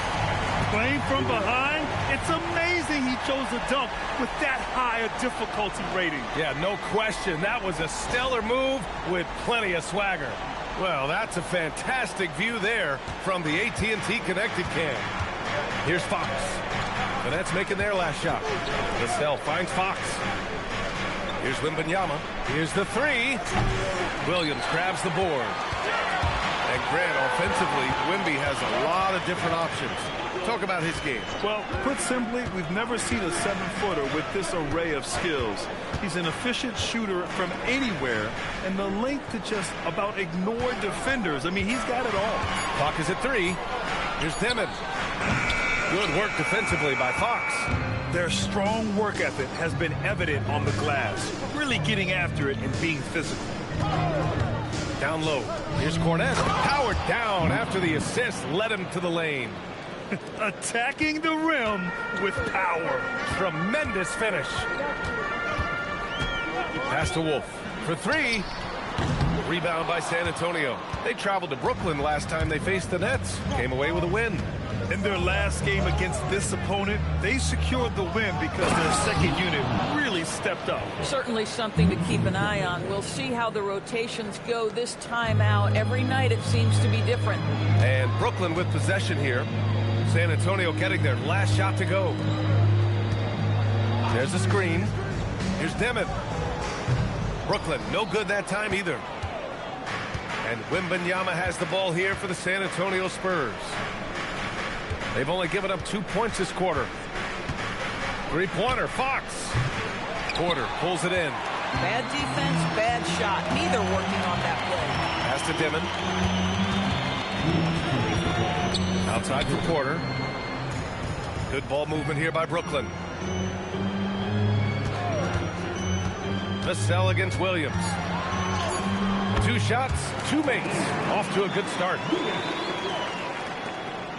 Playing from behind, it's amazing he chose a dunk with that high a difficulty rating. Yeah, no question. That was a stellar move with plenty of swagger. Well, that's a fantastic view there from the AT&T Connected Cam. Here's Fox. The Nets making their last shot. Vassell finds Fox. Here's Wembanyama. Here's the three. Williams grabs the board. And Grant, offensively, Wemby has a lot of different options. Talk about his game. Well, put simply, we've never seen a 7-footer with this array of skills. He's an efficient shooter from anywhere, and the length to just about ignore defenders. I mean, he's got it all. Clock is at 3. Here's Demon. Good work defensively by Fox. Their strong work ethic has been evident on the glass, really getting after it and being physical. Down low. Here's Cornette. Powered down after the assist led him to the lane. Attacking the rim with power. Tremendous finish. Pass to Wolf for 3. Rebound by San Antonio. They traveled to Brooklyn last time they faced the Nets. Came away with a win. In their last game against this opponent, they secured the win because their second unit really stepped up. Certainly something to keep an eye on. We'll see how the rotations go this time out. Every night it seems to be different. And Brooklyn with possession here. San Antonio getting their last shot to go. There's a screen. Here's Demon. Brooklyn, no good that time either. And Wembanyama has the ball here for the San Antonio Spurs. They've only given up 2 points this quarter. Three-pointer, Fox. Porter pulls it in. Bad defense, bad shot. Neither working on that play. Pass to Dimon. Outside for Porter. Good ball movement here by Brooklyn. Vassell against Williams. 2 shots, 2 makes. Off to a good start.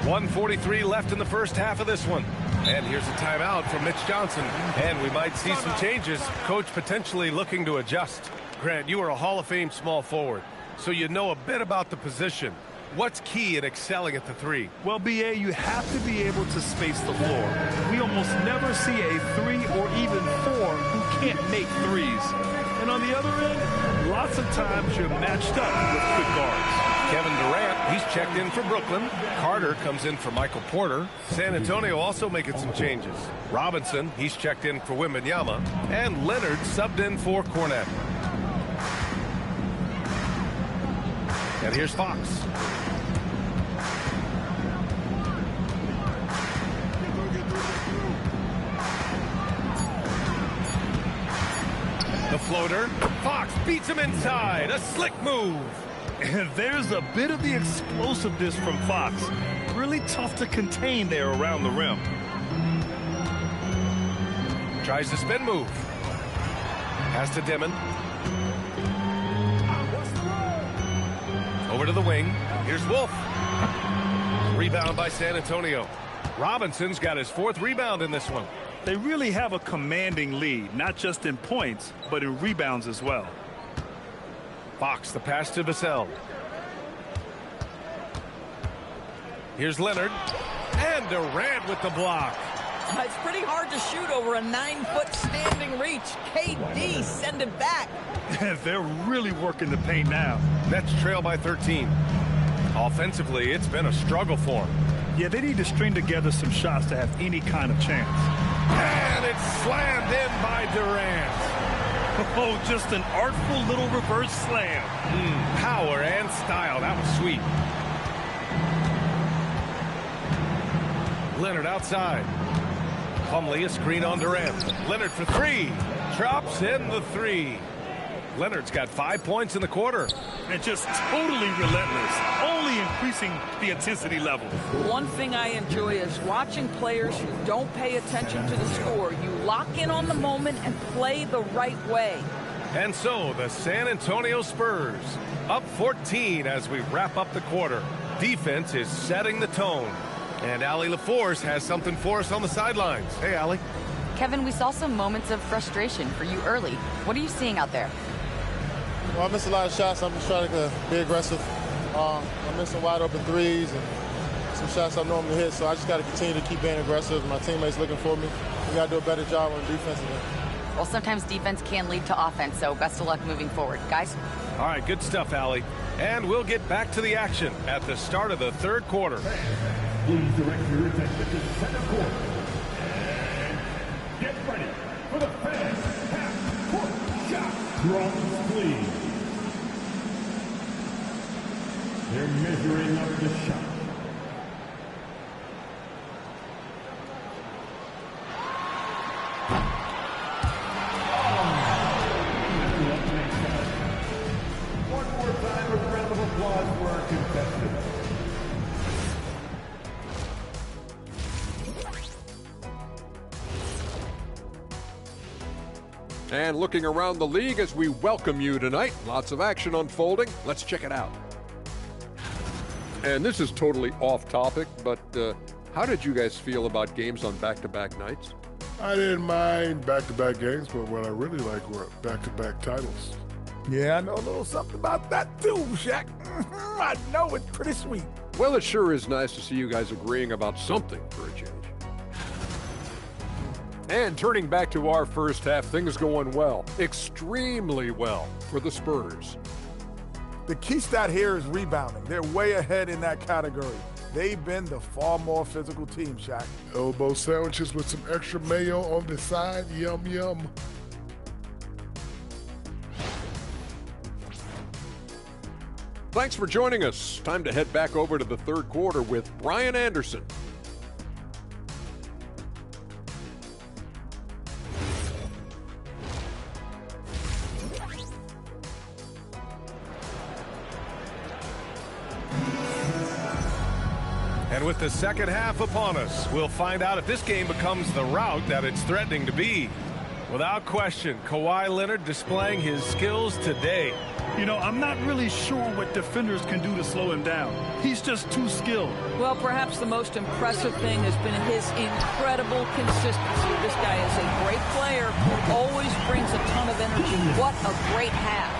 1:43 left in the first half of this one. And here's a timeout from Mitch Johnson. And we might see some changes. Coach potentially looking to adjust. Grant, you are a Hall of Fame small forward, so you know a bit about the position. What's key in excelling at the 3? Well, B.A., you have to be able to space the floor. We almost never see a 3 or even 4 who can't make threes. And on the other end, lots of times you're matched up with quick guards. Kevin Durant, he's checked in for Brooklyn. Carter comes in for Michael Porter. San Antonio also making some changes. Robinson, he's checked in for Wembanyama. And Leonard subbed in for Cornette. And here's Fox. The floater. Fox beats him inside. A slick move. And there's a bit of the explosiveness from Fox. Really tough to contain there around the rim. Tries the spin move. Pass to Dimon. Over to the wing. Here's Wolf. Rebound by San Antonio. Robinson's got his 4th rebound in this one. They really have a commanding lead, not just in points, but in rebounds as well. Fox, the pass to Vassell. Here's Leonard. And Durant with the block. It's pretty hard to shoot over a 9-foot standing reach. KD, send it back. They're really working the paint now. Nets trail by 13. Offensively, it's been a struggle for them. Yeah, they need to string together some shots to have any kind of chance. And it's slammed in by Durant. Oh, just an artful little reverse slam. Power and style. That was sweet. Leonard outside. Plumlee, a screen on Durant. Leonard for 3. Drops in the 3. Leonard's got 5 points in the quarter. And just totally relentless, only increasing the intensity level. One thing I enjoy is watching players who don't pay attention to the score. You lock in on the moment and play the right way. And so the San Antonio Spurs up 14 as we wrap up the quarter. Defense is setting the tone. And Allie LaForce has something for us on the sidelines. Hey, Allie. Kevin, we saw some moments of frustration for you early. What are you seeing out there? Well, I missed a lot of shots. I'm just trying to be aggressive. I'm missing wide open threes and some shots I normally hit, so I just got to continue to keep being aggressive. My teammates looking for me. We got to do a better job on the defensive end. Well, sometimes defense can lead to offense, so best of luck moving forward. Guys? All right, good stuff, Allie. And we'll get back to the action at the start of the third quarter. Please direct your attention to center court. And get ready for the fast half-court shot. Drums, please. They're measuring up the shot. One more time, a round of applause for our contestants. And looking around the league as we welcome you tonight. Lots of action unfolding. Let's check it out. And this is totally off topic, but how did you guys feel about games on back-to-back nights? I didn't mind back-to-back games, but what I really like were back-to-back titles. Yeah, I know a little something about that too, Shaq. I know it's pretty sweet. Well, it sure is nice to see you guys agreeing about something for a change. And turning back to our first half, things going well, extremely well for the Spurs. The key stat here is rebounding. They're way ahead in that category. They've been the far more physical team, Shaq. Elbow sandwiches with some extra mayo on the side. Yum, yum. Thanks for joining us. Time to head back over to the third quarter with Brian Anderson. And with the second half upon us, we'll find out if this game becomes the rout that it's threatening to be. Without question, Kawhi Leonard displaying his skills today. You know, I'm not really sure what defenders can do to slow him down. He's just too skilled. Well, perhaps the most impressive thing has been his incredible consistency. This guy is a great player who always brings a ton of energy. What a great half.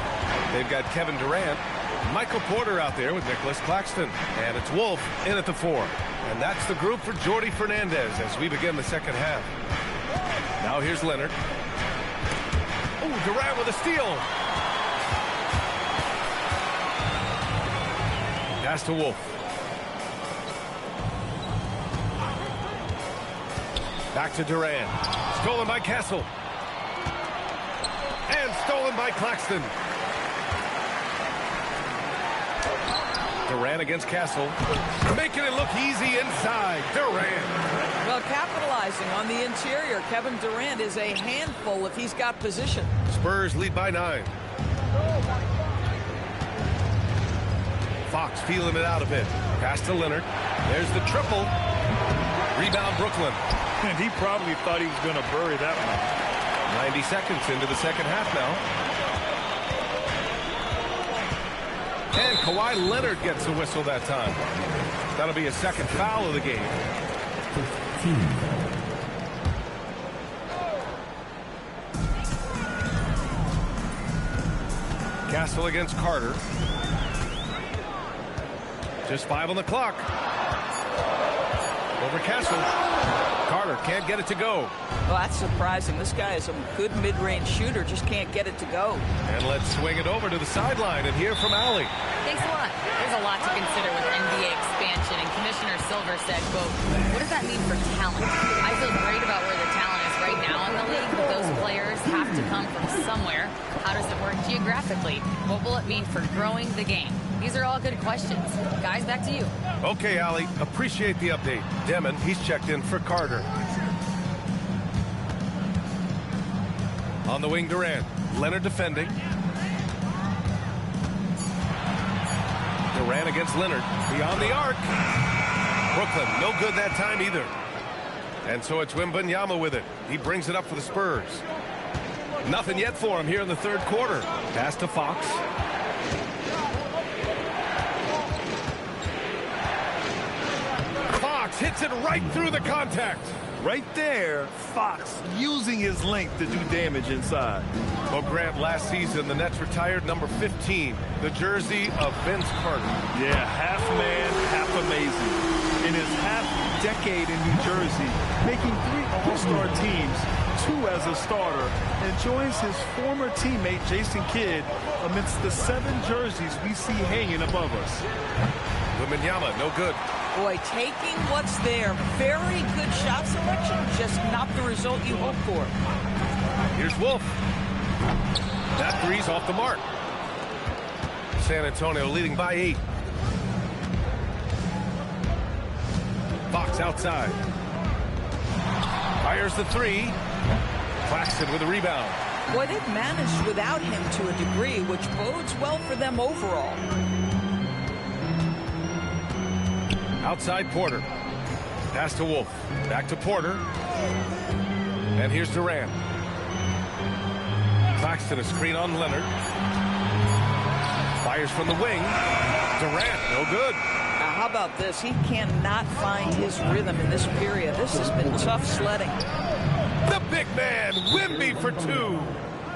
They've got Kevin Durant, Michael Porter out there with Nicholas Claxton, and it's Wolf in at the 4. And that's the group for Jordi Fernandez as we begin the second half. Now here's Leonard. Oh, Durant with a steal. Pass to Wolf. Back to Durant. Stolen by Castle. And stolen by Claxton. Durant against Castle. Making it look easy inside. Durant. Well, capitalizing on the interior, Kevin Durant is a handful if he's got position. Spurs lead by 9. Fox feeling it out a bit. Pass to Leonard. There's the triple. Rebound Brooklyn. And he probably thought he was going to bury that one. 90 seconds into the second half now. And Kawhi Leonard gets a whistle that time. That'll be a second foul of the game. Castle against Carter. Just 5 on the clock. Over Castle. Carter can't get it to go. Well, that's surprising. This guy is a good mid-range shooter, just can't get it to go. And let's swing it over to the sideline and hear from Allie. Thanks a lot. There's a lot to consider with NBA expansion, and Commissioner Silver said, quote, what does that mean for talent? I feel great about where the talent is right now in the league, but those players have to come from somewhere. How does it work geographically? What will it mean for growing the game? These are all good questions. Guys, back to you. Okay, Allie. Appreciate the update. Demon, he's checked in for Carter. On the wing, Durant. Leonard defending. Durant against Leonard. Beyond the arc. Brooklyn, no good that time either. And so it's Wembanyama with it. He brings it up for the Spurs. Nothing yet for him here in the third quarter. Pass to Fox. Fox hits it right through the contact. Right there, Fox using his length to do damage inside. Well, Grant, last season, the Nets retired number 15, the jersey of Vince Carter. Yeah, half man, half amazing. In his half-decade in New Jersey, making 3 All-Star teams, 2 as a starter, and joins his former teammate Jason Kidd amidst the 7 jerseys we see hanging above us. Wembanyama, no good. Boy, taking what's there. Very good shot selection, just not the result you hope for. Here's Wolf. That three's off the mark. San Antonio leading by 8. Fox outside. Fires the 3. Claxton with a rebound. Boy, they've managed without him to a degree, which bodes well for them overall. Outside Porter. Pass to Wolf. Back to Porter. And here's Durant. Claxton a screen on Leonard. Fires from the wing. Durant, no good. Now, how about this? He cannot find his rhythm in this period. This has been tough sledding. The big man, Wemby for 2.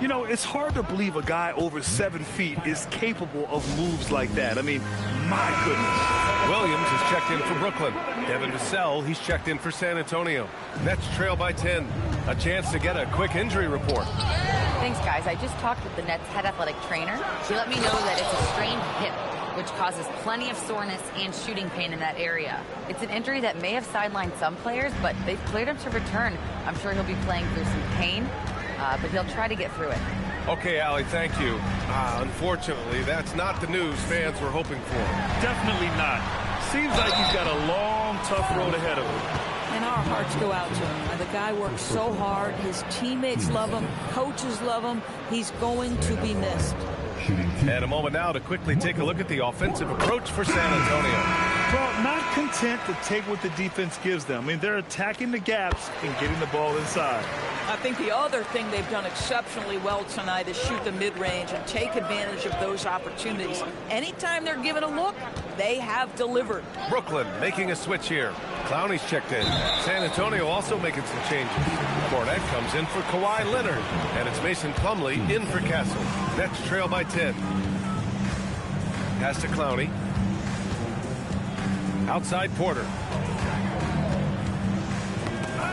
You know, it's hard to believe a guy over 7 feet is capable of moves like that. I mean, my goodness. Williams is checked in for Brooklyn. Devin Vassell, he's checked in for San Antonio. Nets trail by 10. A chance to get a quick injury report. Thanks, guys. I just talked with the Nets head athletic trainer. She let me know that it's a strained hip, which causes plenty of soreness and shooting pain in that area. It's an injury that may have sidelined some players, but they've cleared him to return. I'm sure he'll be playing through some pain, but he'll try to get through it. Okay, Allie, thank you. Unfortunately, that's not the news fans were hoping for. Definitely not. Seems like he's got a long, tough road ahead of him. And our hearts go out to him. The guy works so hard. His teammates love him. Coaches love him. He's going to be missed. And a moment now to quickly take a look at the offensive approach for San Antonio. Well, not content to take what the defense gives them. I mean, they're attacking the gaps and getting the ball inside. I think the other thing they've done exceptionally well tonight is shoot the mid-range and take advantage of those opportunities. Anytime they're given a look, they have delivered. Brooklyn making a switch here. Clowney's checked in. San Antonio also making some changes. Cornette comes in for Kawhi Leonard. And it's Mason Plumlee in for Castle. Nets trail by 10. Pass to Clowney. Outside Porter.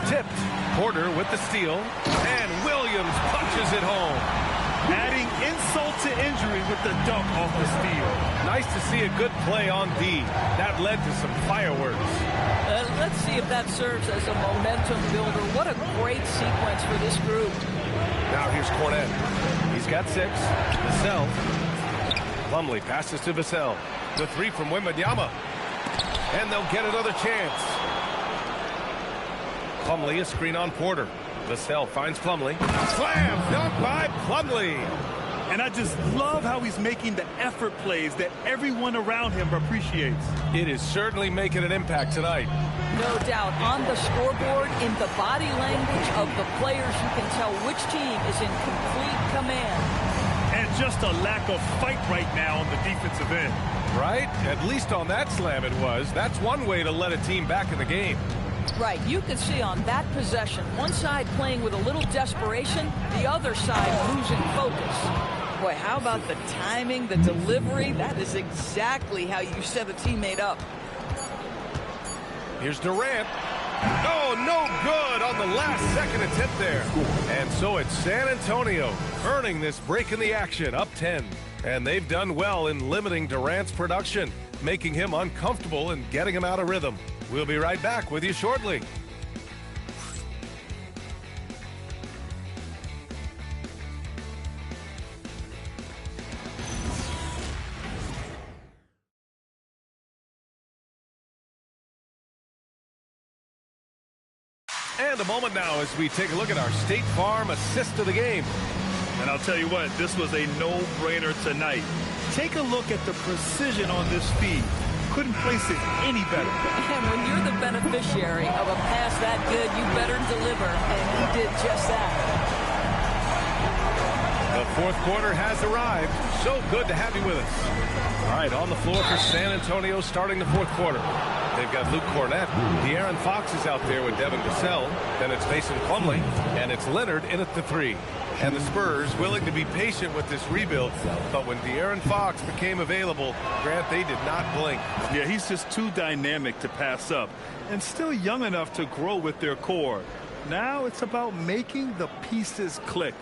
Tipped. Porter with the steal. And Williams punches it home. Adding insult to injury with the dunk off the steal. Nice to see a good play on D. That led to some fireworks. Let's see if that serves as a momentum builder. What a great sequence for this group. Now here's Cornette. He's got 6. Vassell. Plumlee passes to Vassell. The 3 from Wembanyama. And they'll get another chance. Plumlee a screen on Porter. Vassell finds Plumlee. Slam dunk by Plumlee. And I just love how he's making the effort plays that everyone around him appreciates. It is certainly making an impact tonight. No doubt. On the scoreboard, in the body language of the players, you can tell which team is in complete command. And just a lack of fight right now on the defensive end. Right? At least on that slam it was. That's one way to let a team back in the game. Right. You can see on that possession, one side playing with a little desperation, the other side losing focus. Boy, how about the timing, the delivery? That is exactly how you set a teammate up. Here's Durant. Oh, no good on the last second attempt there. And so it's San Antonio earning this break in the action, up 10. And they've done well in limiting Durant's production, making him uncomfortable and getting him out of rhythm. We'll be right back with you shortly. And a moment now as we take a look at our State Farm assist of the game. And I'll tell you what, this was a no-brainer tonight. Take a look at the precision on this feed. Couldn't place it any better. And when you're the beneficiary of a pass that good, you better deliver. And he did just that. The fourth quarter has arrived. So good to have you with us. All right, on the floor for San Antonio starting the fourth quarter. They've got Luke Cornett. De'Aaron Fox is out there with Devin Vassell. Then it's Mason Plumlee. And it's Leonard in at the 3. And the Spurs willing to be patient with this rebuild. But when De'Aaron Fox became available, Grant, they did not blink. Yeah, he's just too dynamic to pass up. And still young enough to grow with their core. Now it's about making the pieces click.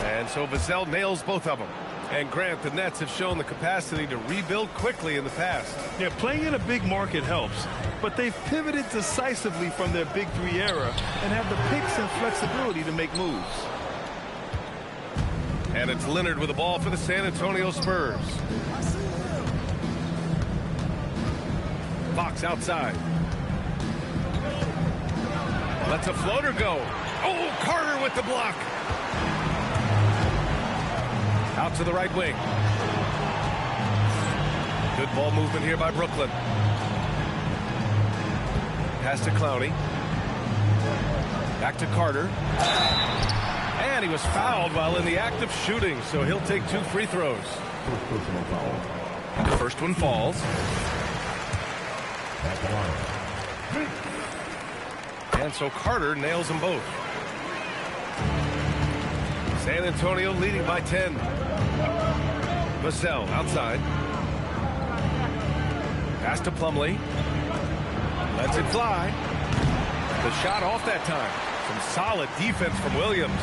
And so Vassell nails both of them. And Grant, the Nets have shown the capacity to rebuild quickly in the past. Yeah, playing in a big market helps, but they've pivoted decisively from their Big 3 era and have the picks and flexibility to make moves. And it's Leonard with the ball for the San Antonio Spurs. Fox outside. Lets a floater go. Oh, Carter with the block. Out to the right wing. Good ball movement here by Brooklyn. Pass to Clowney. Back to Carter. And he was fouled while in the act of shooting, so he'll take 2 free throws. The first one falls. And so Carter nails them both. San Antonio leading by 10. Vassell outside. Pass to Plumlee. Lets it fly. The shot off that time. Some solid defense from Williams.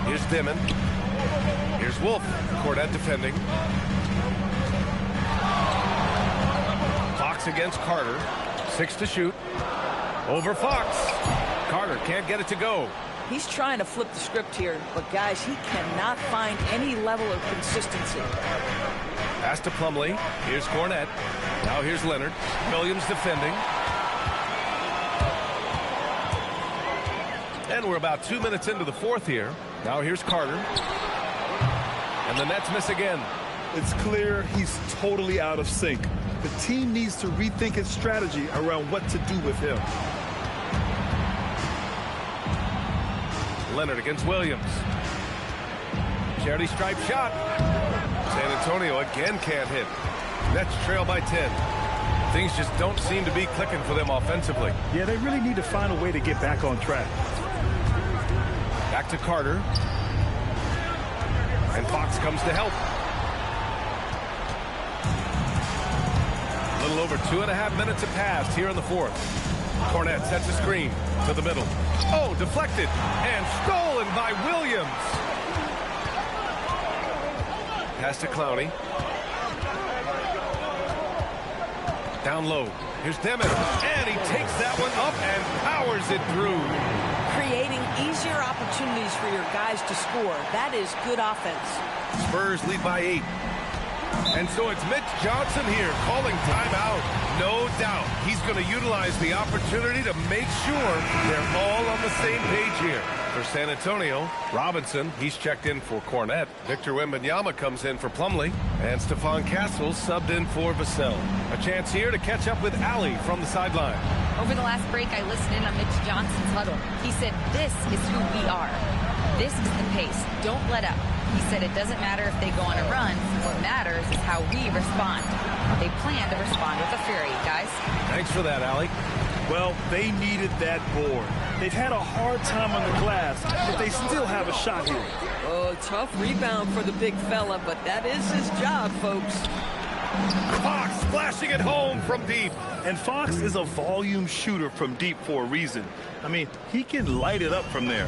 Here's Dimon. Here's Wolf. Cornette defending. Fox against Carter. 6 to shoot. Over Fox. Carter can't get it to go. He's trying to flip the script here, but guys, he cannot find any level of consistency. Pass to Plumlee. Here's Cornette. Now here's Leonard. Williams defending. And we're about 2 minutes into the fourth here. Now here's Carter. And the Nets miss again. It's clear he's totally out of sync. The team needs to rethink its strategy around what to do with him. Leonard against Williams. Charity stripe shot. San Antonio again can't hit. Nets trail by 10. Things just don't seem to be clicking for them offensively. Yeah, they really need to find a way to get back on track. Back to Carter. And Fox comes to help. A little over 2.5 minutes have passed here in the fourth. Cornette sets a screen to the middle. Oh, deflected and stolen by Williams. Pass to Clowney. Down low. Here's Dimon. And he takes that one up and powers it through. Creating easier opportunities for your guys to score. That is good offense. Spurs lead by 8. And so it's Mitch Johnson here calling timeout. No doubt he's going to utilize the opportunity to make sure they're all on the same page here. For San Antonio, Robinson, he's checked in for Cornette. Victor Wembanyama comes in for Plumlee. And Stephon Castles subbed in for Vassell. A chance here to catch up with Allie from the sideline. Over the last break, I listened in on Mitch Johnson's huddle. He said, "This is who we are. This is the pace. Don't let up." He said it doesn't matter if they go on a run. What matters is how we respond. They plan to respond with a fury, guys. Thanks for that, Allie. Well, they needed that board. They've had a hard time on the glass, but they still have a shot here. Oh, tough rebound for the big fella, but that is his job, folks. Fox flashing it home from deep. And Fox is a volume shooter from deep for a reason. I mean, he can light it up from there.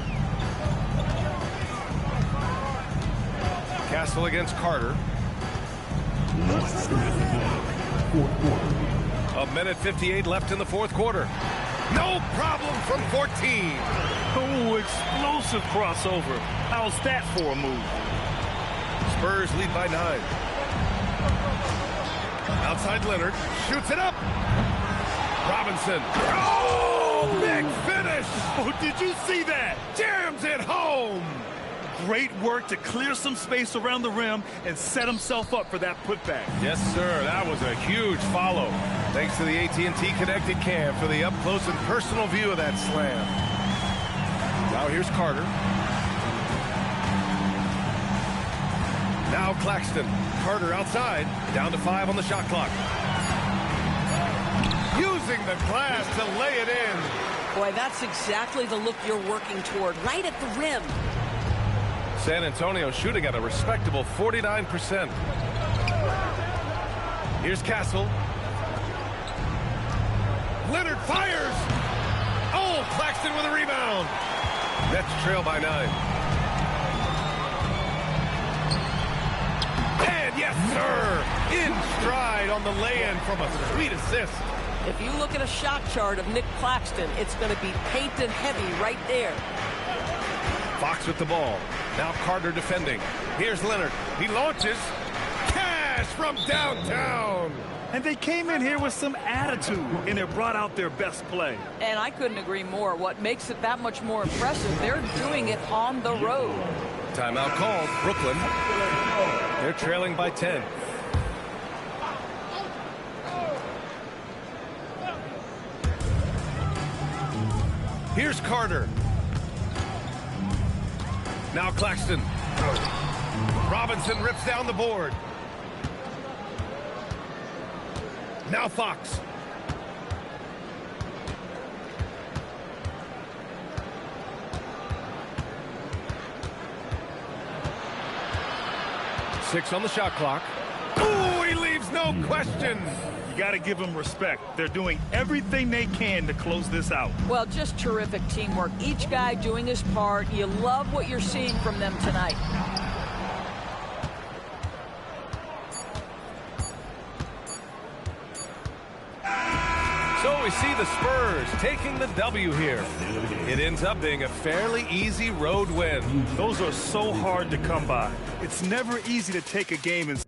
Castle against Carter. A minute 58 left in the fourth quarter. No problem from 14. Oh, explosive crossover. How's that for a move? Spurs lead by 9. Outside Leonard. Shoots it up. Robinson. Oh, big finish. Oh, did you see that? Jams it home. Great work to clear some space around the rim and set himself up for that putback. Yes, sir. That was a huge follow. Thanks to the AT&T Connected Cam for the up-close and personal view of that slam. Now here's Carter. Now Claxton. Carter outside. Down to 5 on the shot clock. Using the glass to lay it in. Boy, that's exactly the look you're working toward, right at the rim. San Antonio shooting at a respectable 49%. Here's Castle. Leonard fires. Oh, Claxton with a rebound. Nets trail by 9. And yes, sir, in stride on the lay-in from a sweet assist. If you look at a shot chart of Nick Claxton, it's going to be painted heavy right there. Fox with the ball. Now Carter defending. Here's Leonard. He launches. Cash from downtown. And they came in here with some attitude, and it brought out their best play. And I couldn't agree more. What makes it that much more impressive, they're doing it on the road. Timeout called. Brooklyn. They're trailing by 10. Here's Carter. Now Claxton. Robinson rips down the board. Now Fox. Six on the shot clock. Ooh, he leaves no question. You got to give them respect. They're doing everything they can to close this out. Well, just terrific teamwork. Each guy doing his part. You love what you're seeing from them tonight. So we see the Spurs taking the W here. It ends up being a fairly easy road win. Those are so hard to come by. It's never easy to take a game and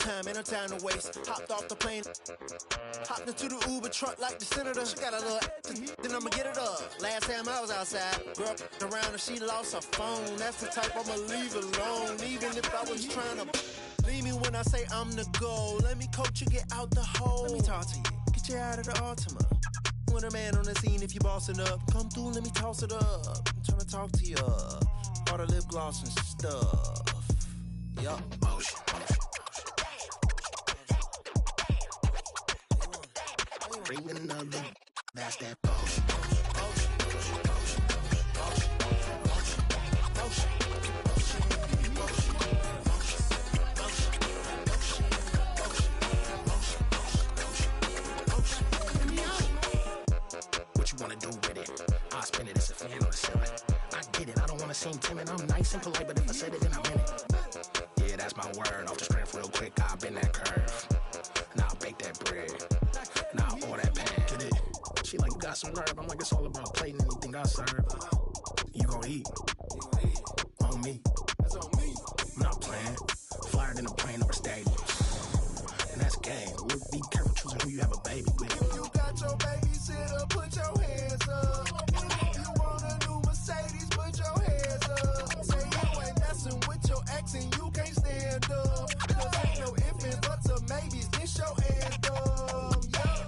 time, ain't no time to waste. Hopped off the plane, hopped into the Uber truck like the senator. She got a little then I'ma get it up. Last time I was outside, girl around and she lost her phone. That's the type I'ma leave alone, even if I was trying to leave me when I say I'm the goal. Let me coach you, get out the hole. Let me talk to you, get you out of the Altima. When a man on the scene, if you bossing up, come through, let me toss it up. I'm trying to talk to you, all the lip gloss and stuff. Yup, motion, motion. Bring another, that's that motion. What you wanna do with it? I'll spend it as a fan on the ceiling. I get it, I don't wanna seem timid. I'm nice and polite, but if I said it, then I meant it. Yeah, that's my word. Off the strength real quick, I'll bend that curve. Now I'll bake that bread. Now I'll pour that pan. Get it? She like, you got some nerve. I'm like, it's all about plating anything I serve. You gon' eat. On me. That's on me. I'm not playing. Flyer than a plane or a stadium. And that's game. Look, be careful choosing who you have a baby with. You got your baby seat. can't stand up. Cause ain't no if and buts or maybes. This your anthem. Yeah.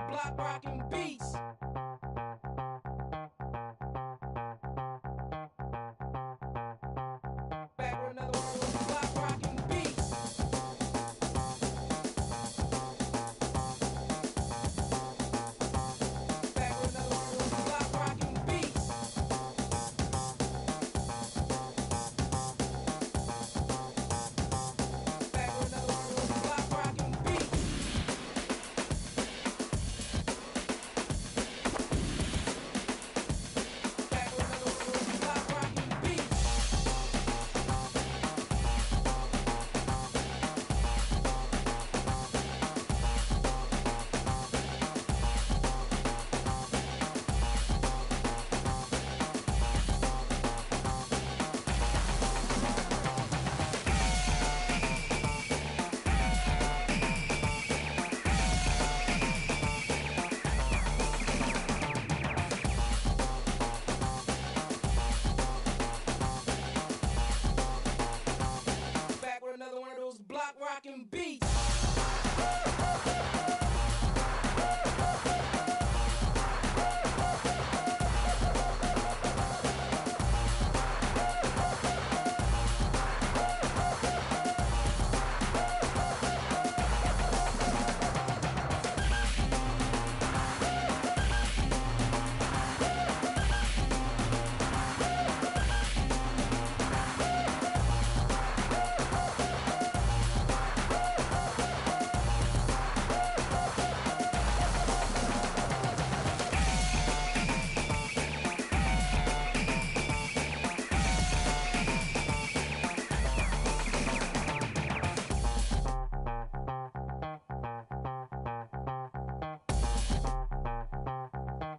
block rocking beats. Back with another one of those block rocking beats. block rockin' beats.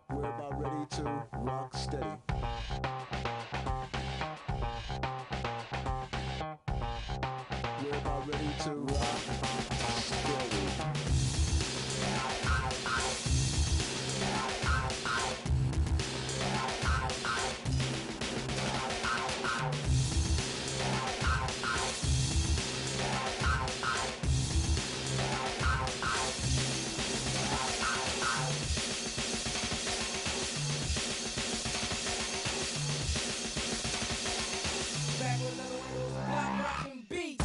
We're about ready to rock steady. We're about ready to rock steady. Back with another one of those block rockin' beats.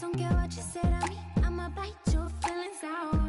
Don't care what you say to me, I'ma bite your feelings out.